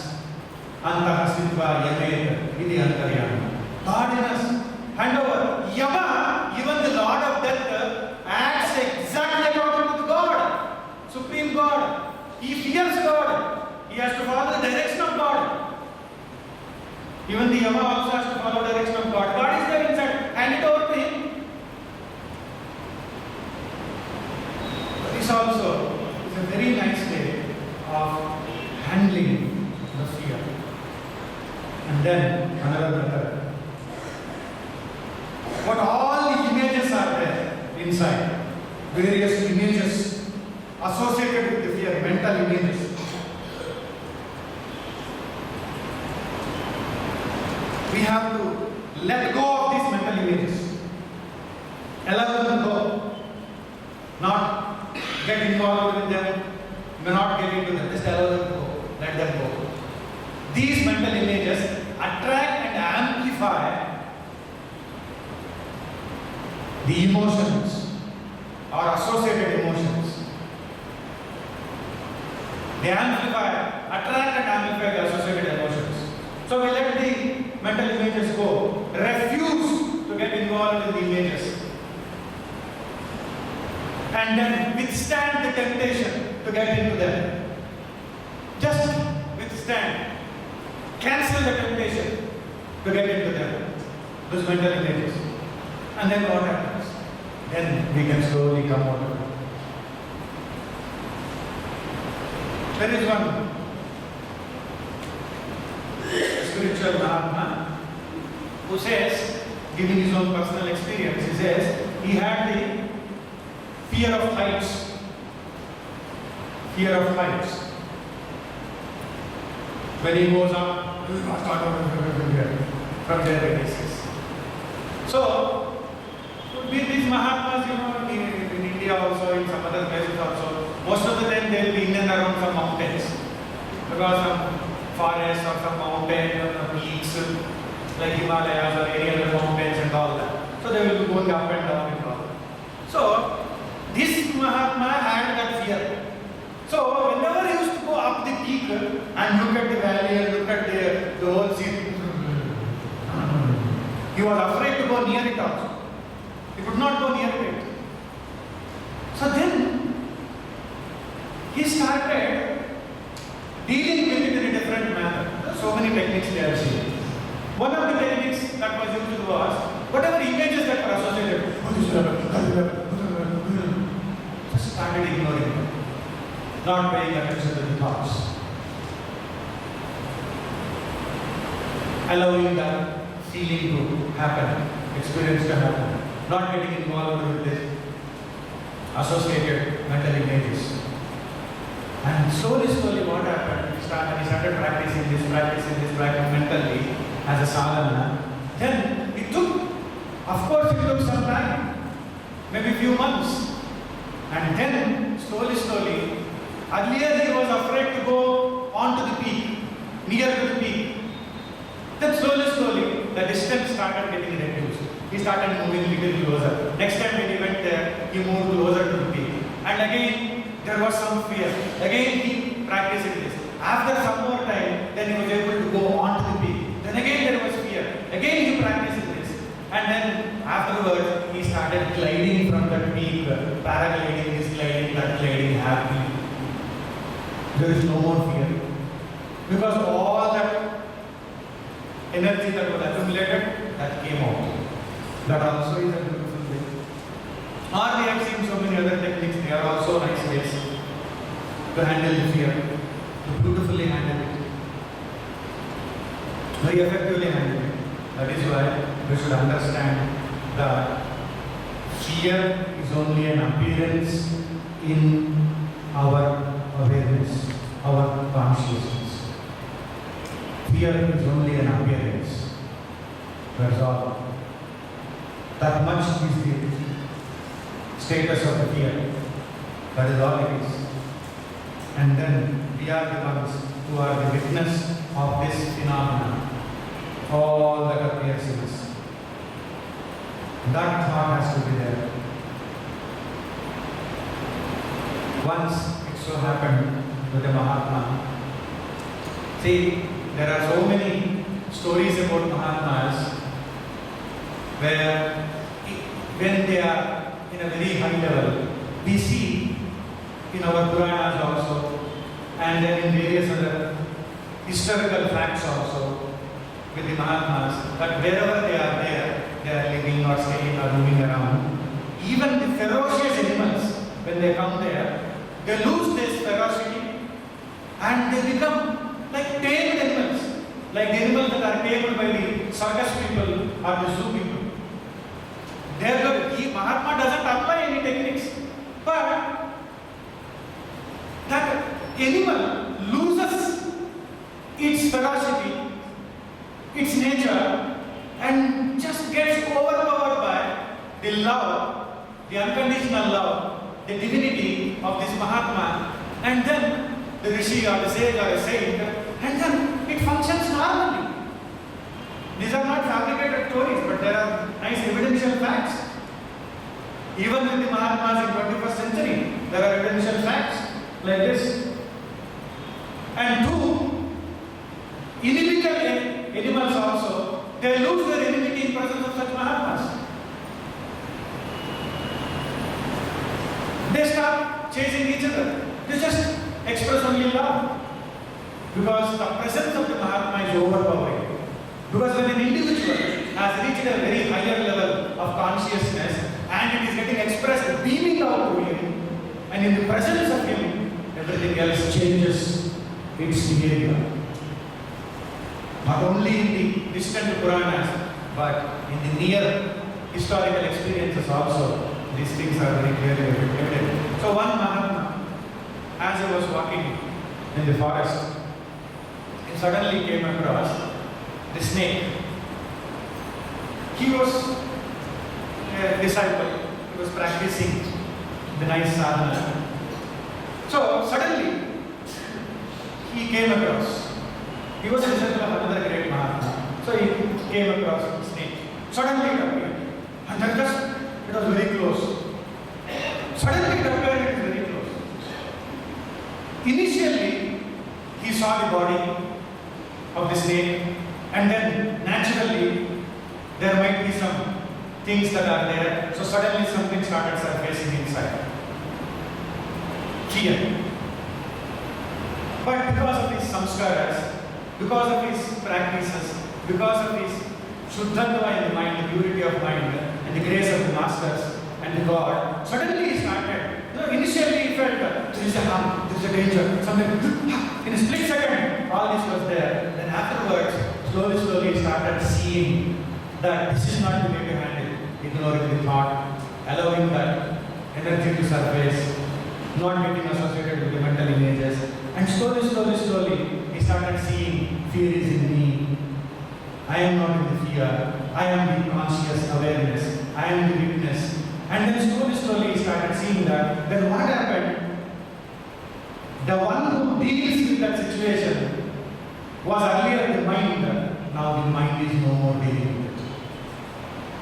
Antahasitva yamet iti Antaryami. God in us. Hand over. Yama, even the Lord of death, acts exactly according to God, Supreme God. He fears God. He has to follow the direction of God. Even the Yama also has to follow the direction of God. God is there inside. Hand it over to him. This also is a very nice way of handling the fear. And then another method. What all the images are there inside, various images associated with the fear, mental images. We have to let go of these mental images. Allow them to go. Not get involved with them. Not get into them. Just allow them to go. Let them go. These mental images attract and amplify the emotions or associated emotions. They amplify, attract and amplify the associated emotions. So we let the mental images go. Refuse to get involved in the images. And then withstand the temptation to get into them. Just withstand. Cancel the temptation to get into them. Those mental images. And then what happens? Then we can slowly come out of it. There is one spiritual Mahatma who says, giving his own personal experience, he says he had the fear of heights. Fear of heights. When he goes up, from there he says. So, with these Mahatmas, in India also, in some other places also, most of the time they will be in and around some mountains. Because some forest or some mountain or peaks like Himalayas or any other mountains and all that. So they will be going up and down and all. So this Mahatma had that fear. So whenever he used to go up the peak and look at the valley and look at the whole scene, he was afraid to go near it also. He could not go near it. So then he started dealing with it in a different manner. So many techniques they have seen. One of the techniques that was used was whatever images that were associated, just started ignoring them, not paying attention to the thoughts, allowing that feeling to happen, experience to happen, not getting involved with this associated mental images. And slowly what happened, he started practicing this mentally as a sadhana. Then it took, of course it took some time, maybe a few months. And then slowly, earlier he was afraid to go onto the peak, near to the peak. Then slowly, the distance started getting reduced. He started moving a little closer. Next time when he went there, he moved closer to the peak. And again, there was some fear. Again, he practiced this. After some more time, then he was able to go on to the peak. Then again, there was fear. Again, he practiced this. And then afterwards, he started gliding from the peak. Paragliding, this gliding, that gliding happily. There is no more fear. Because all that energy that was accumulated, that came out. That also is a beautiful thing. Or we have seen so many other techniques, they are also nice ways to handle the fear, to beautifully handle it, very effectively handle it. That is why we should understand that fear is only an appearance in our awareness, our consciousness. Fear is only an appearance. That's all. That much is the status of the fear. That is all it is. And then we are the ones who are the witness of this phenomenon. All that appears in us. That thought has to be there. Once it so happened with the Mahatma. See, there are so many stories about Mahatmas where when they are in a very high level, we see in our Puranas also and then in various other historical facts also with the Mahatmas, that wherever they are there, they are living or staying or moving around. Even the ferocious animals, when they come there, they lose this ferocity and they become like tamed animals, like the animals that are tamed by the circus people or the zoo people. Mahatma doesn't apply any techniques, but that animal loses its ferocity, its nature, and just gets overpowered by the love, the unconditional love, the divinity of this Mahatma, and then the Rishi or the sage or a saint, and then it functions normally. These are not fabricated stories, but there are nice evidential facts. Even with the Mahatmas in 21st century, there are evidential facts like this. And two, inimical animals also, they lose their enmity in presence of such Mahatmas. They start chasing each other. They just express only love. Because the presence of the Mahatma is overpowering. Because when an individual has reached a very higher level of consciousness and it is getting expressed, beaming out to him, and in the presence of him, everything else changes its behavior. Not only in the distant Puranas, but in the near historical experiences also, these things are very clearly evident. So one Mahatma, as he was walking in the forest, he suddenly came across the snake. He was a disciple. He was practicing the nice sadhana. So suddenly he came across. He was a disciple of another great Mahatma. So he came across the snake. Suddenly it appeared. And then just it was very close. Suddenly it appeared, it was very close. Initially he saw the body of the snake, and then naturally there might be some things that are there. So suddenly something started surfacing inside. Fear. But because of his samskaras, because of his practices, because of his shuddhatva in the mind, the purity of mind, and the grace of the masters and the God, suddenly he started. Initially he felt there is a harm, there is a danger, something. In a split second, all this was there. Then afterwards, slowly he started seeing that this is not the way to handle, ignoring the thought, allowing that energy to surface, not getting associated with the mental images. And slowly, he started seeing fear is in me. I am not in the fear. I am the conscious awareness. I am the witness. And then slowly he started seeing that. Then what happened? The one who deals with that situation was earlier the mind. Now the mind is no more dealing with it.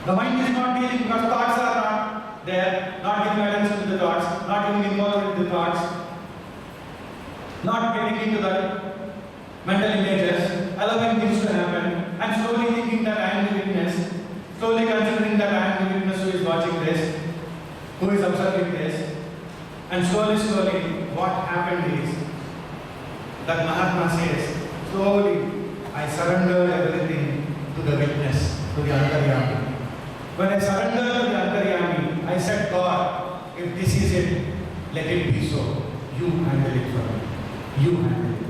The mind is not dealing because thoughts are not there, not giving attention to the thoughts, not getting involved with the thoughts, not getting into the mental images, allowing things to happen, and slowly thinking that I am the witness, slowly considering that I am the witness who is watching this, who is observing this, and slowly, what happened is that Mahatma says, slowly I surrender everything to the witness, to the Antaryami. When I surrender to the Antaryami, I said, God, if this is it, let it be so. You handle it for me. You handle it.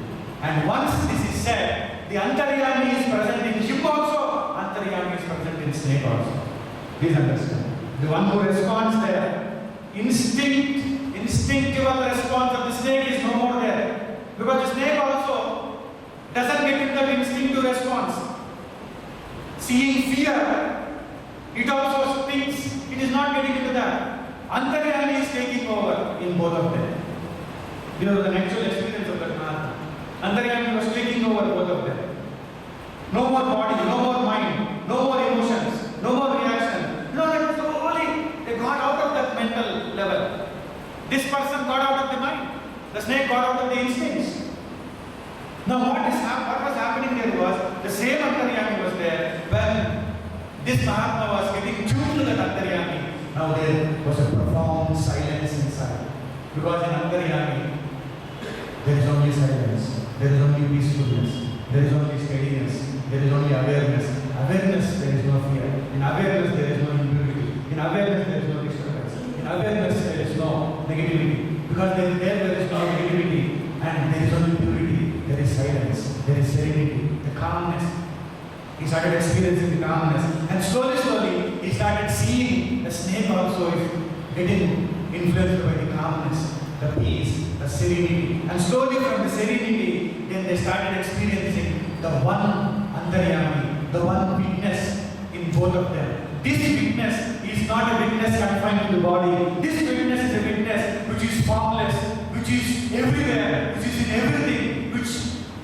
And once this is said, the Antaryami is present in him also. Antaryami is present in snake also. Please understand. The one who responds there, instinctive response of the snake is no more there. Because the snake also doesn't get into that instinctive response. Seeing fear, it also thinks, it is not getting into that. Antaryami is taking over in both of them. You know the actual experience of that man. Antaryami was taking over both of them. No more body, no more mind, no more emotions, no more reaction. No, This person got out of the mind. The snake got out of the instincts. Now what was happening there was, the same Antaryami was there when this Mahatma was getting tuned to that Antaryami. Now there was a profound silence inside. Because in Antaryami, there is only silence, there is only peacefulness, there is only steadiness, there is only awareness. Awareness, there is no fear. In awareness, there is no impurity. In awareness, there is no disturbance. In awareness, there is no negativity. Because there is no negativity and there is only purity. There is silence, there is serenity, the calmness. He started experiencing the calmness. And slowly, he started seeing the snake also is getting influenced by the calmness, the peace, the serenity. And slowly from the serenity, then they started experiencing the one Antaryami, the one witness in both of them. This witness is not a witness confined to the body. This witness is a witness which is formless, which is everywhere, which is in everything, which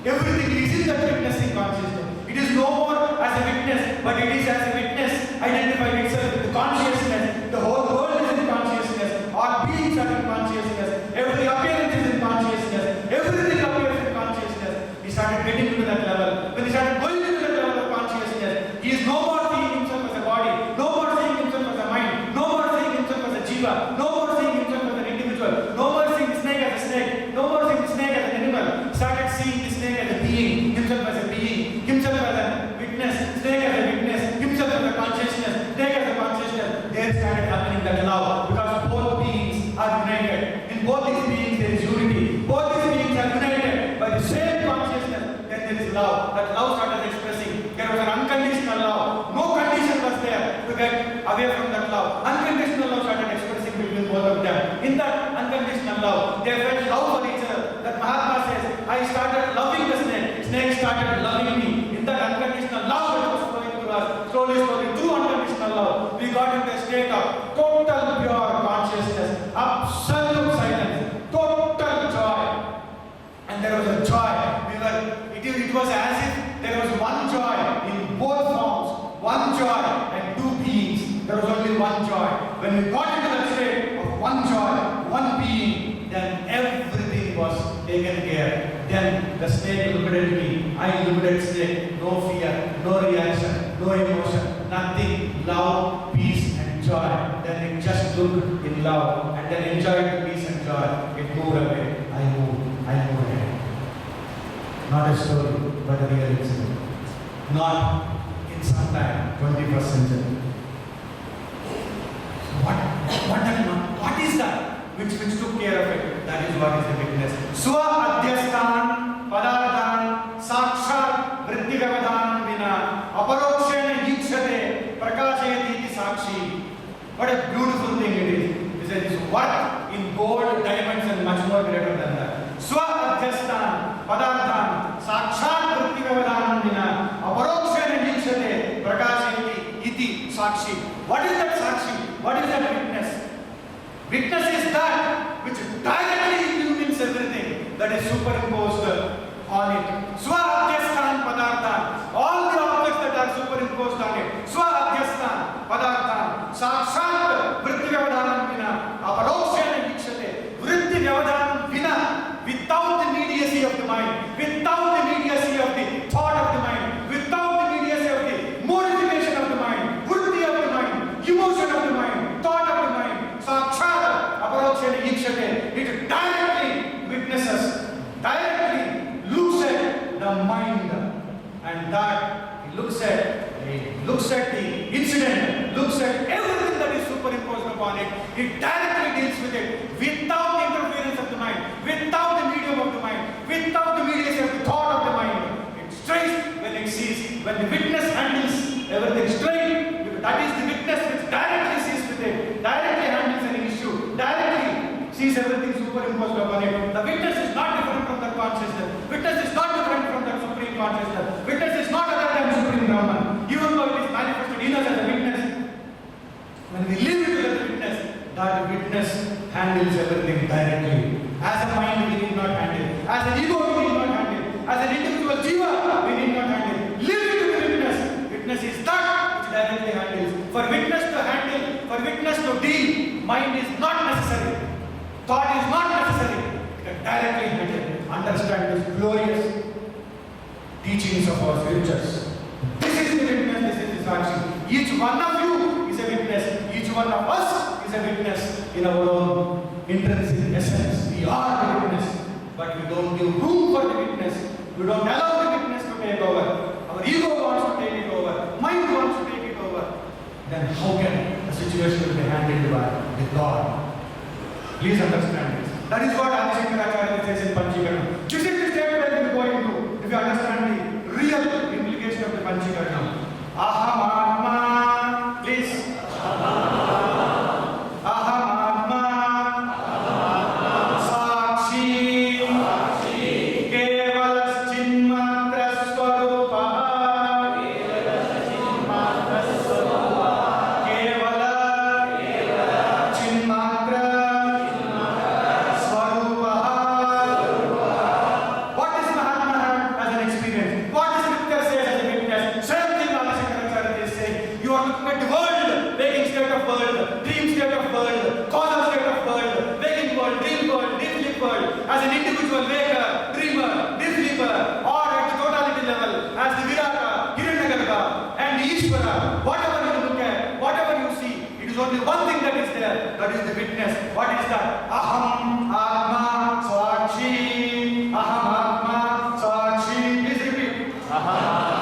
everything is in that witnessing consciousness. It is no more as a witness, but it is as a witness identified itself with the consciousness. The whole world is in consciousness. Our beings are in consciousness. Every appearance is in consciousness. Everything appears in consciousness. He started getting to that level. When he started going to that level of consciousness, he is no more seeing himself as a body, no more seeing himself as a mind, no more seeing himself as a jiva, no more seeing himself as an individual, no more seeing the snake as a snake, no more seeing the snake as an animal. He started seeing the snake as a being, himself as a being, himself as a witness, snake as a witness, himself as a consciousness, snake as a consciousness. There started happening that love, because both beings are united. In both these beings there is unity. Both these beings are united by the same consciousness. Then there is love. That love started expressing. There was an unconditional love. No condition was there to get away from that love. Unconditional love started expressing between both of them. In that unconditional love, they felt love for each other. That Mahatma says, I started loving the snake. Snake started loving me. In that unconditional love that was flowing through us, slowly, through unconditional love, we got into a state of total pure consciousness, absolute silence, total joy. And there was a joy. It was as if there was one joy in both forms, one joy and two beings. There was only one joy. When we got into that state of one joy, one being, then everything was taken care. Then the snake looked at me, I looked at snake, no fear, no reaction, no emotion, nothing, love, peace and joy. Then it just looked in love and then enjoyed the peace and joy. It moved away. I moved ahead. Not a story, but a real incident. Not in some time, 21st century. What is that which took care of it? That is what is the witness. Swa adhyasthan padarthan sakshat vritti vyavadhanam vina aparokshena yikshate prakashayati iti sakshi. What a beautiful thing it is. It is worth in gold, diamonds and much more greater than that. Swa adhyasthan padarthan sakshat vritti vyavadhanam vina aparokshena yikshate prakashayati iti sakshi. What is that sakshi? What is that witness? Witness is that which directly illumines everything that is superimposed on it. Swa adhyasthan padarthan. All the objects that are superimposed on it. Swa adhyasthan padarthan sakshat vritti vyavadhanam vina aparokshena yikshate. Vritti vyavadhanam vina, without the immediacy of the mind, without the immediacy of the thought of the mind, without the immediacy of the motivation of the mind, vritti of the mind, emotion of the mind, thought of the mind, sakshat aparokshena yikshate. It directly witnesses, directly looks at the mind, and that it looks at the incident, looks at everything that is superimposed upon it. It directly deals with it without the interference of the mind, without the medium of the mind, without the mediation of the thought of the mind. It's straight when it sees, when the witness handles everything straight. That is the witness which directly sees with it, directly handles any issue, directly sees everything superimposed upon it. The witness is not different from that consciousness. Witness is not different from that supreme consciousness. Witness is not other than supreme Brahman. Even though it is manifested in us as a witness, when we live into that witness, that witness handles everything directly. As a mind we need not handle. As an ego we need not handle. As an individual jiva we need not handle. Live into the witness. Witness is that which directly handles. For witness to handle, for witness to deal, mind is not necessary. thought is not necessary. You can directly understand this glorious teachings of our scriptures. This is the witness, this is the saksi. Each one of you is a witness. Each one of us is a witness in our own intrinsic essence. We are the witness, but we don't give room for the witness. We don't allow the witness to take over. Our ego wants to take it over. Mind wants to take it over. Then how can a situation be handled by God? Please understand this. That is what Shankaracharya says in Panchikaranam. This is the step that we are going to, if you understand the real implication of the Panchikaranam. Aham Atma, please. Aham Atma, Sakshi, Kevalas Chinmatra Swarupa, Kevala Chinmatra Swarupa. What is Mahatma as an experience? What is Scripture says as a witness? Same thing Shankaracharya is saying. You are looking at the world, waking state of world, dream state of world, causal state of world, waking world, dream world, deep sleep world, as an individual waker, dreamer, deep sleeper, or at the totality level, as the Virata, Hiranyagarbha, and the Ishvara. Whatever you look at, whatever you see, it is only one thing that is there, that is the witness. What is that? Aham Atma Sakshi. Aham Atma Sakshi. Please repeat. Aham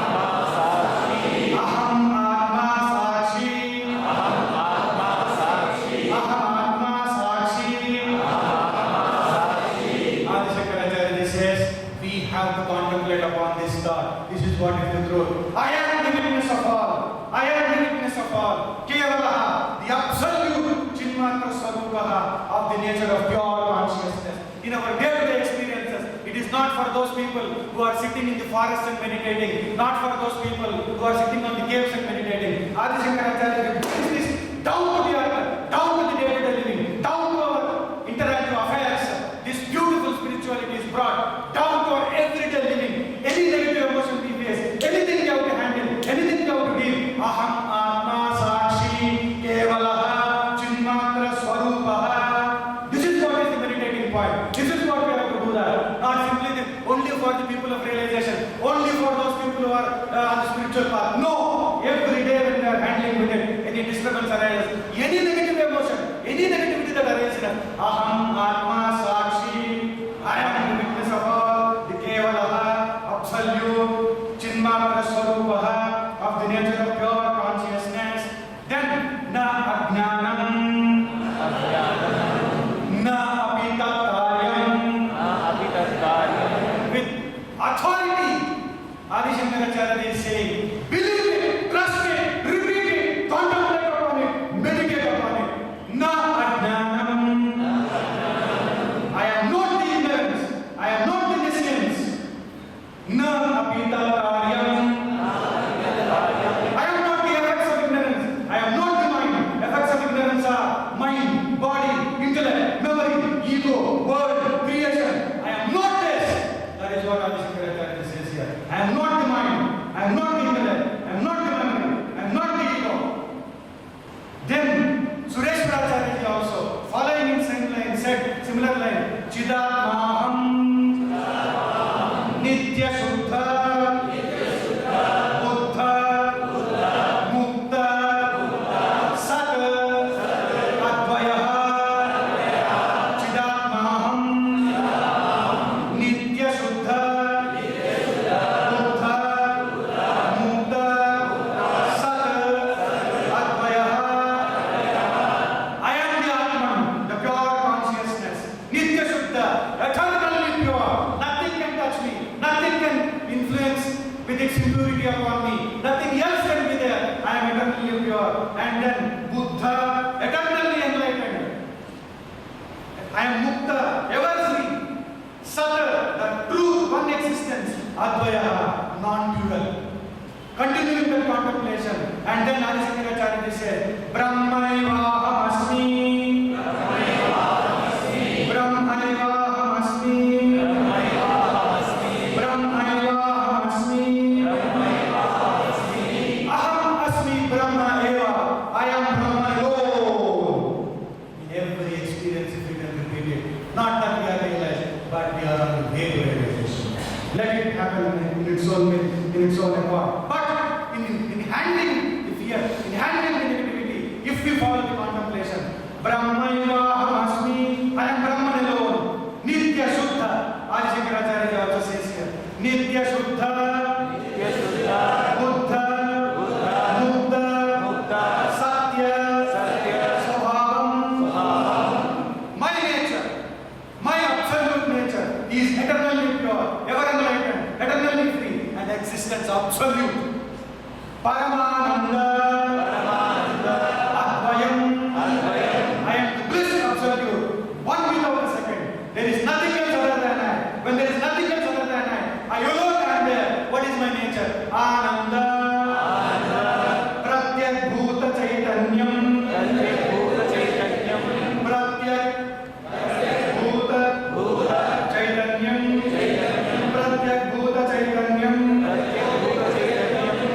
Atma Sakshi. Aham Atma Sakshi. Aham Atma Sakshi. Aham Atma Sakshi. Adi Shankaracharya says, we have to contemplate upon this thought. This is what is the truth. I am the witness of all. I am the witness of all. Kevalaha, the absolute Chinmatra Swarupaha of the nature of pure consciousness. In our day-to-day experiences, it is not for those people who are sitting in the forest and meditating, not for those people who are sitting on the caves and meditating. Adi Shankaracharya brings this down to the earth, down to the day-to-day living, down to our interactive affairs. This beautiful spirituality is brought down to our everyday living. Any negative emotion we face, anything we have to handle, anything we have to deal. Aham Atma Sakshi Kevalaha Chinmatra Swarupaha. This is what is the meditating point. This is what we have to do that. Not simply only for the people of realization, only for those people who are on the spiritual path. No! Every day when we are handling with it, any disturbance arises, any negative emotion, any negativity that arises, Aham Atma Sakshi, I am the witness of all, the Kevalaha, absolute, Chinmatra Swarupaha, of the nature of pure consciousness. Then, Na Ajnanam, Na Apitattaryam, with authority, Adi Shankaracharya is saying, believe it, trust it, repeat it, contemplate upon it, meditate upon it. Na Ajnanam, I am not the ignorance, I am not the dissonance. Na Apitattaryam, I am not the effects of ignorance, I am not the mind. Effects of ignorance are mind, body, intellect, memory, ego, word, creation. I am not this. That is what Adi Shankaracharya says here. I am not the mind, I am not the intellect, I am not the memory, I am not the ego. Then Shankaracharya also, following in same line, said similar line, Chidatmanandha, Nitya Shuddha, Buddha, Mukta, Sat, Advaya, Chidatmanandha, Nitya Shuddha, Buddha, Mukta, Sat, Advaya. I am the Atman, the pure consciousness, Nitya Shuddha, eternally pure. Nothing can touch me, nothing can influence with its impurity upon me, nothing else can be there. I am eternally pure. And then Buddha, eternally enlightened. I am Mukta, ever free. Sat, the truth, one existence. Advaya, non-dual. Continuing the contemplation. And then Adi Shankaracharya said, Brahmaivahamasmi, Brahmaivahamasmi, Brahmaivahamasmi, Brahmaivahamasmi, Aham Asmi Brahma Eva, I am Brahma alone. In every experience, if we can repeat it, in its own accord. But in handling the fear, in handling the negativity, if we follow the contemplation, Brahmaivahamasmi, I am Brahman alone. Nitya Shuddha. Adi Shankaracharya also says here. Nitya Shuddha. Buddha. Mukta. Satya. Swabham. My nature, my absolute nature is eternally pure, ever enlightened, eternally free, and existence absolute. Paramananda. I am the bliss absolute, one without a second. There is nothing else other than I. When there is nothing else other than I alone am there. What is my nature? Ananda. Pratyak Bhuta Chaitanyam. Pratyak Bhuta Chaitanyam. Pratyak Bhuta Chaitanyam.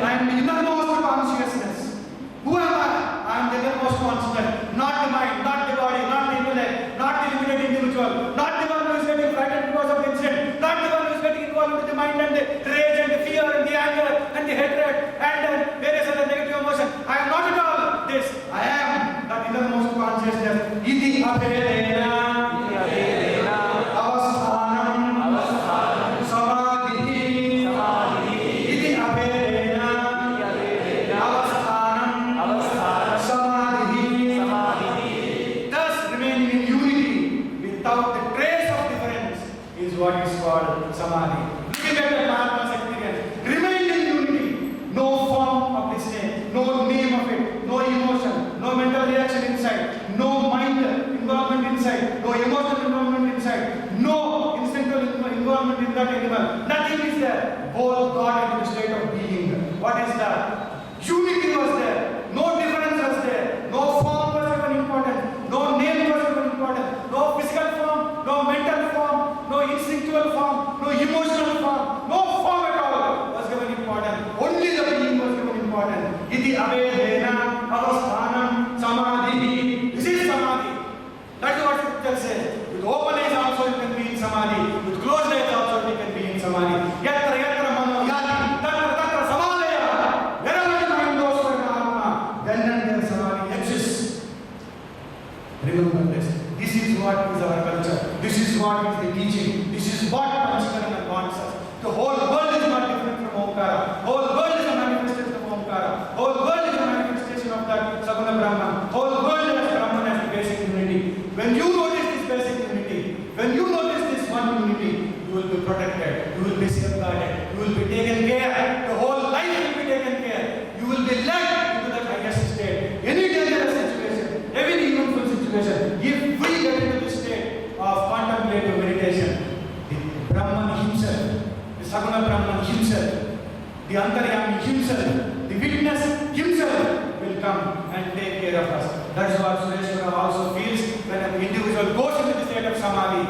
I am the innermost consciousness. Who am I? I am the innermost consciousness. Not the mind, not the body, not the intellect, not the limited individual, not the one who is getting frightened because of the incident, not the one who is getting involved with the mind and the rage and the fear and the anger and the hatred and various other negative emotions. I am not at all this. I am that innermost consciousness. Iti abhedena avasthanam samadhi. Iti abhedena avasthanam samadhi. Thus remaining in unity without the trace of difference is what is called samadhi. Looking at the Mahatma's experience, remain in unity, no form of disdain, no name of it, no emotion, no mental reaction inside, no mind involvement inside, no emotional involvement inside, no instinctual involvement in that animal. Nothing is there. Both got into the state of being. What is that? Unity was there. No difference was there. No form was even important. No name was even important. No physical form, no mental form, no instinctual form, no emotional form, no form at all was given important. Only the being was given important. Iti abhedena avasthanam samadhi. This is samadhi. That is what scripture says. With open eyes also you can be in samadhi. With closed eyes also you can be in samadhi. Yatra yatra mano yati tatra tatra samadhaya. Wherever the mind goes for an atma, then and there samadhi exists. Remember this. This is what is our culture. This is what is the teaching. This is what Panchikaranam wants us. The whole world is not different from Omkara. Whole world is a manifestation of Omkara. Whole world is a manifestation of that Saguna Brahman. Whole world has Brahman as the basic unity. When you notice this basic unity, when you notice this one unity, you will be protected. You will be safeguarded. You will be taken care. The whole life will be taken care. You will be led into that highest state. Any dangerous situation, any eventful situation, if we get into this state of contemplative meditation, the Brahman himself, the Saguna Brahman himself, the Antaryami himself, the witness himself will come and take care of us. That is what Sureshwara also feels when an individual goes into the state of samadhi.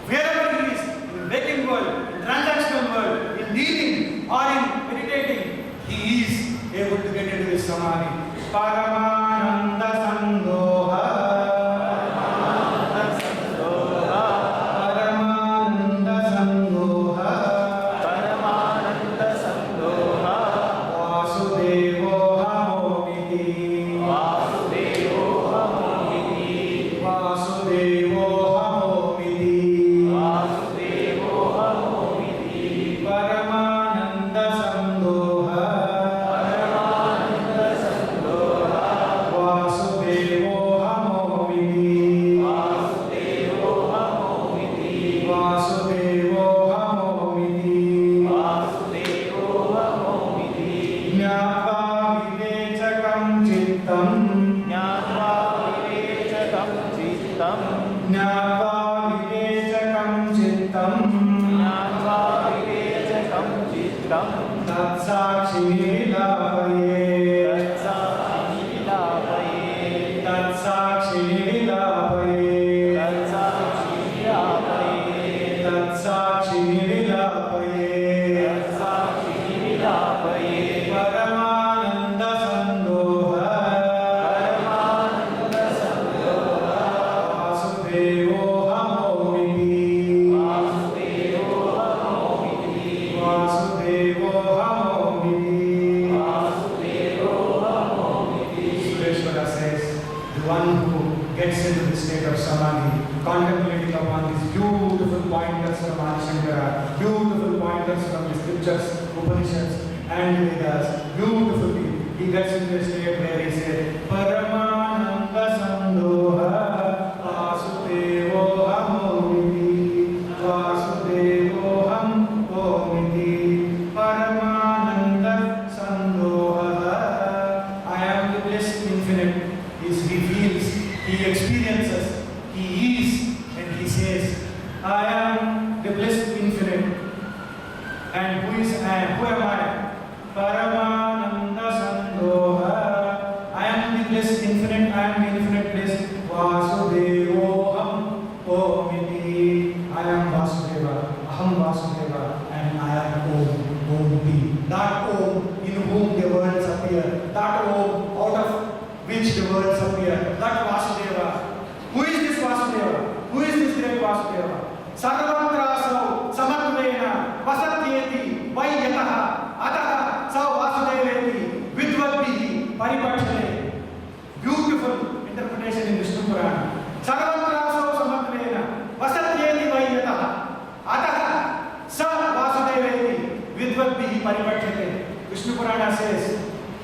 Wherever he is, in the waking world, in the transactional world, in dealing or in meditating, he is able to get into this samadhi. Paramananda Sandoha.
Vasudeva
of Samadhi, contemplating upon these beautiful pointers from Shankara, beautiful pointers from the scriptures, Upanishads and Vedas, beautifully. He gets into a state where he says, Paramananda Sandoha Vasudevo Hamomiti Vasudevo Hamomiti Paramananda Sandoha. I am the blessed infinite. He feels, he experiences, he is, and he says, I am the blessed infinite. And who is I? Who am I? Paramananda Sandoha. I am the blessed infinite, I am the infinite bliss. Vasudevoham Omiti. I am Vasudeva, Aham Vasudeva, and I am Om, Omiti. That Om in whom the words appear, that Om out of which the words appear, that Vasudeva. Who is this Vasudeva? Who is this great Vasudeva? Sarvatrasau Samadvena Vasatyeti Vaiyataha Ataha Sau Vasudeveti Vidvadbihi Paripachane. Beautiful interpretation in Vishnu Purana. Sarvatrasau Samadvena Vasatyeti Vaiyataha Ataha Sau Vasudeveti Vidvadbihi Paripachane. Vishnu Purana says,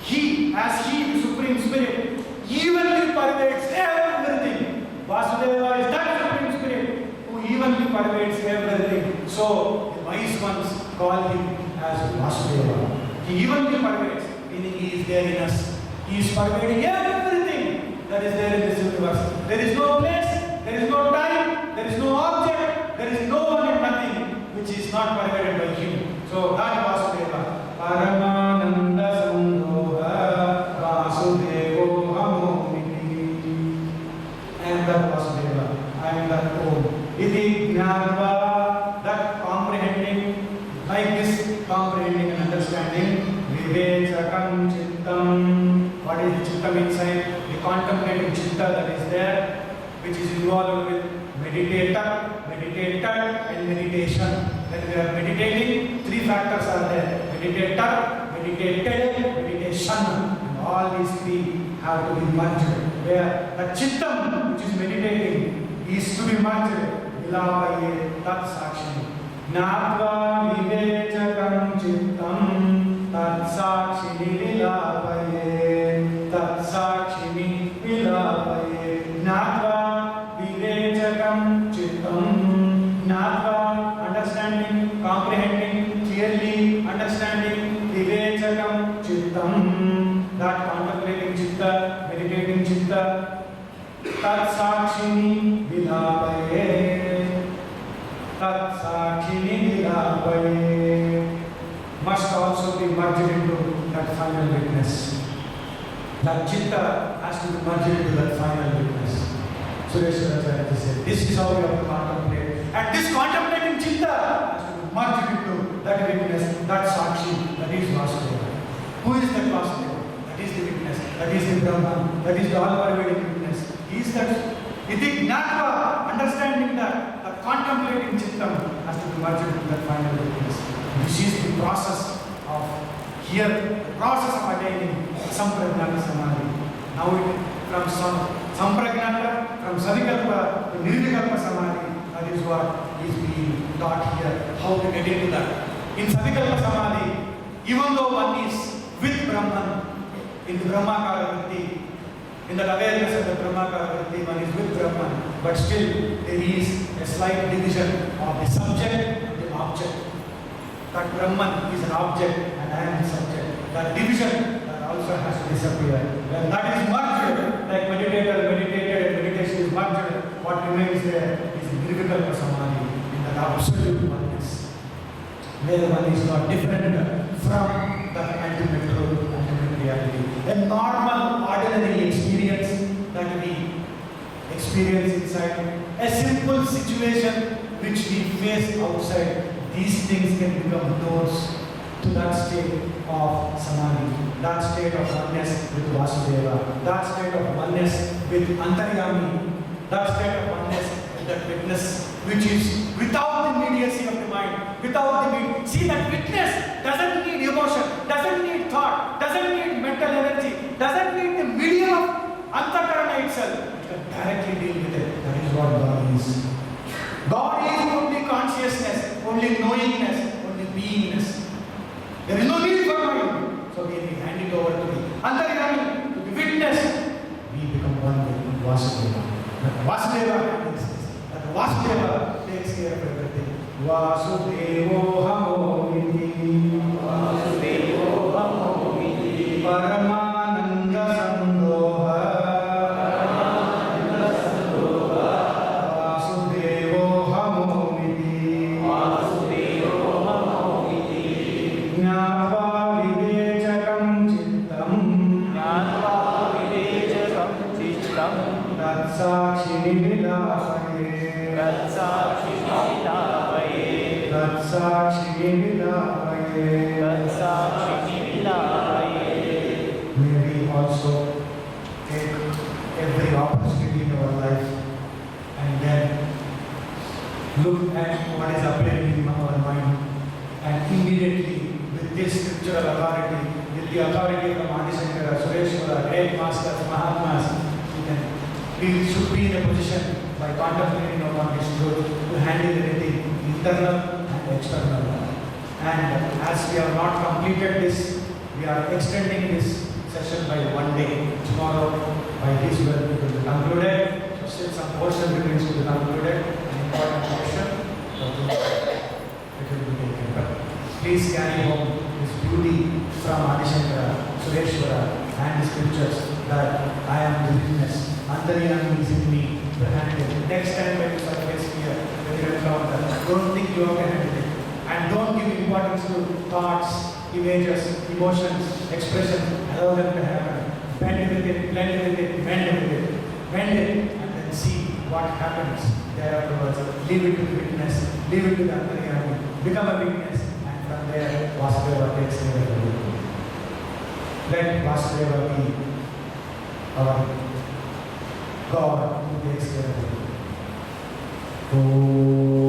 He, as He, the Supreme Spirit, evenly pervades everything. Vasudeva is that Supreme Spirit who evenly pervades everything. So, the wise ones call Him as Vasudeva. He evenly pervades, meaning He is there in us. He is pervading everything that is there in this universe. There is no place, there is no time, there is no object, there is no one and nothing which is not pervaded by Him. So, that Vasudeva. Paramananda Sandoha Vasudevo Hamomiti. I am that Vasudeva. I am that Om. Iti Gnanva, that comprehending, like this comprehending and understanding. Vivechakam Chittam. What is the Chittam inside? The contemplating Chitta that is there, which is involved with meditator, meditator and meditation. When we are meditating, three factors are there. Meditator, meditated, meditation. And all these three have to be merged. Where the Chittam, which is meditating, is to be merged. Vilavaye Tat Sakshini. Natva Vivechakam Chittam Tat Sakshini Vilavaye. Tat Sakshini Vilavaye. Natva Vivechakam Chittam. Natva, understanding, comprehending, clearly understanding, Vivechakam Chittam, that contemplating Chitta, meditating Chitta, Tat Sakshini Vilavaye, Tat Sakshini Vilavaye, must also be merged into that final witness. That Chitta has to be merged into that final witness. Shankaracharya said, this is how we have to contemplate. And this contemplating Chitta has to be merged into that witness, that Sakshi, that is Vasudeva. Who is that Vasudeva? That is the witness, that is the Brahman, that is the all-pervading witness. He is that. Iti Gnatva, understanding that, the contemplating Chittam has to be merged into that final witness. This is the process of here, the process of attaining Sampragnata Samadhi. Now it from Sampragnata, from Savikalpa to Nirvikalpa Samadhi, that is what is being taught here, how to get into that. In Savikalpa Samadhi, even though one is with Brahman, in the Brahmakara Vritti, in that awareness of the Brahmakara Vritti, one is with Brahman, but still there is a slight division of the subject and the object. That Brahman is an object and I am the subject. That division also has to disappear. When that is merged, like meditator meditated and meditation is merged, what remains there is Nirvikalpa Samadhi, in that absolute oneness, where one is not different from the ultimate truth, ultimate reality. A normal, ordinary experience that we experience inside, a simple situation which we face outside, these things can become doors to that state of Samadhi, that state of oneness with Vasudeva, that state of oneness with Antaryami, that state of oneness with that witness which is without the mediacy of the mind, without the need. See, that witness doesn't need emotion, doesn't need thought, doesn't need mental energy, doesn't need the medium of Antakarana itself. It can directly deal with it. That God is only consciousness, only knowingness, only beingness. There is no need for mind. So we hand it over to the Antaryami, to the witness. We become one with Vasudeva. That Vasudeva handles this. That Vasudeva takes care of everything. Vasudevo Hamomiti. Vasudevo Hamomiti. Paramananda Sandoha. Paramananda Sandoha. Vasudevo Hamomiti. Vasudevo Hamomiti. Jnatva Vivechakam Chittam. Jnatva Vivechakam Chittam. Tatsakshini Vilapaye. Tatsakshini Vilapaye. Tatsakshini Vilapaye. Tatsakshini Vilapaye. May we also take every opportunity in our life and then look at what is appearing in our mind and immediately with this scriptural authority, with the authority from Adi Shankara, Sureshwara, great masters, Mahatmas, we should be in a position by contemplating upon this truth to handle everything internal and external. And as we have not completed this, we are extending this session by one day. Tomorrow, by His will, it will be concluded. So still some portion remains to be concluded, an important portion. So it will be taken. But please carry home this beauty from Adi Shankara, Sureshwara and the scriptures that I am the witness. Antaryami is in me, the handle. Next time when you surface here, when you encounter, don't think you can handle it. And don't give importance to thoughts, images, emotions, expressions. Allow them to happen. Bend with it, blend with it, bend with it. Bend it and then see what happens thereafterwards. Leave it to the witness, leave it to the Antaryami. Become a witness and from there Vasudeva takes care of you. Let Vasudeva be our God who takes care of you. Oh.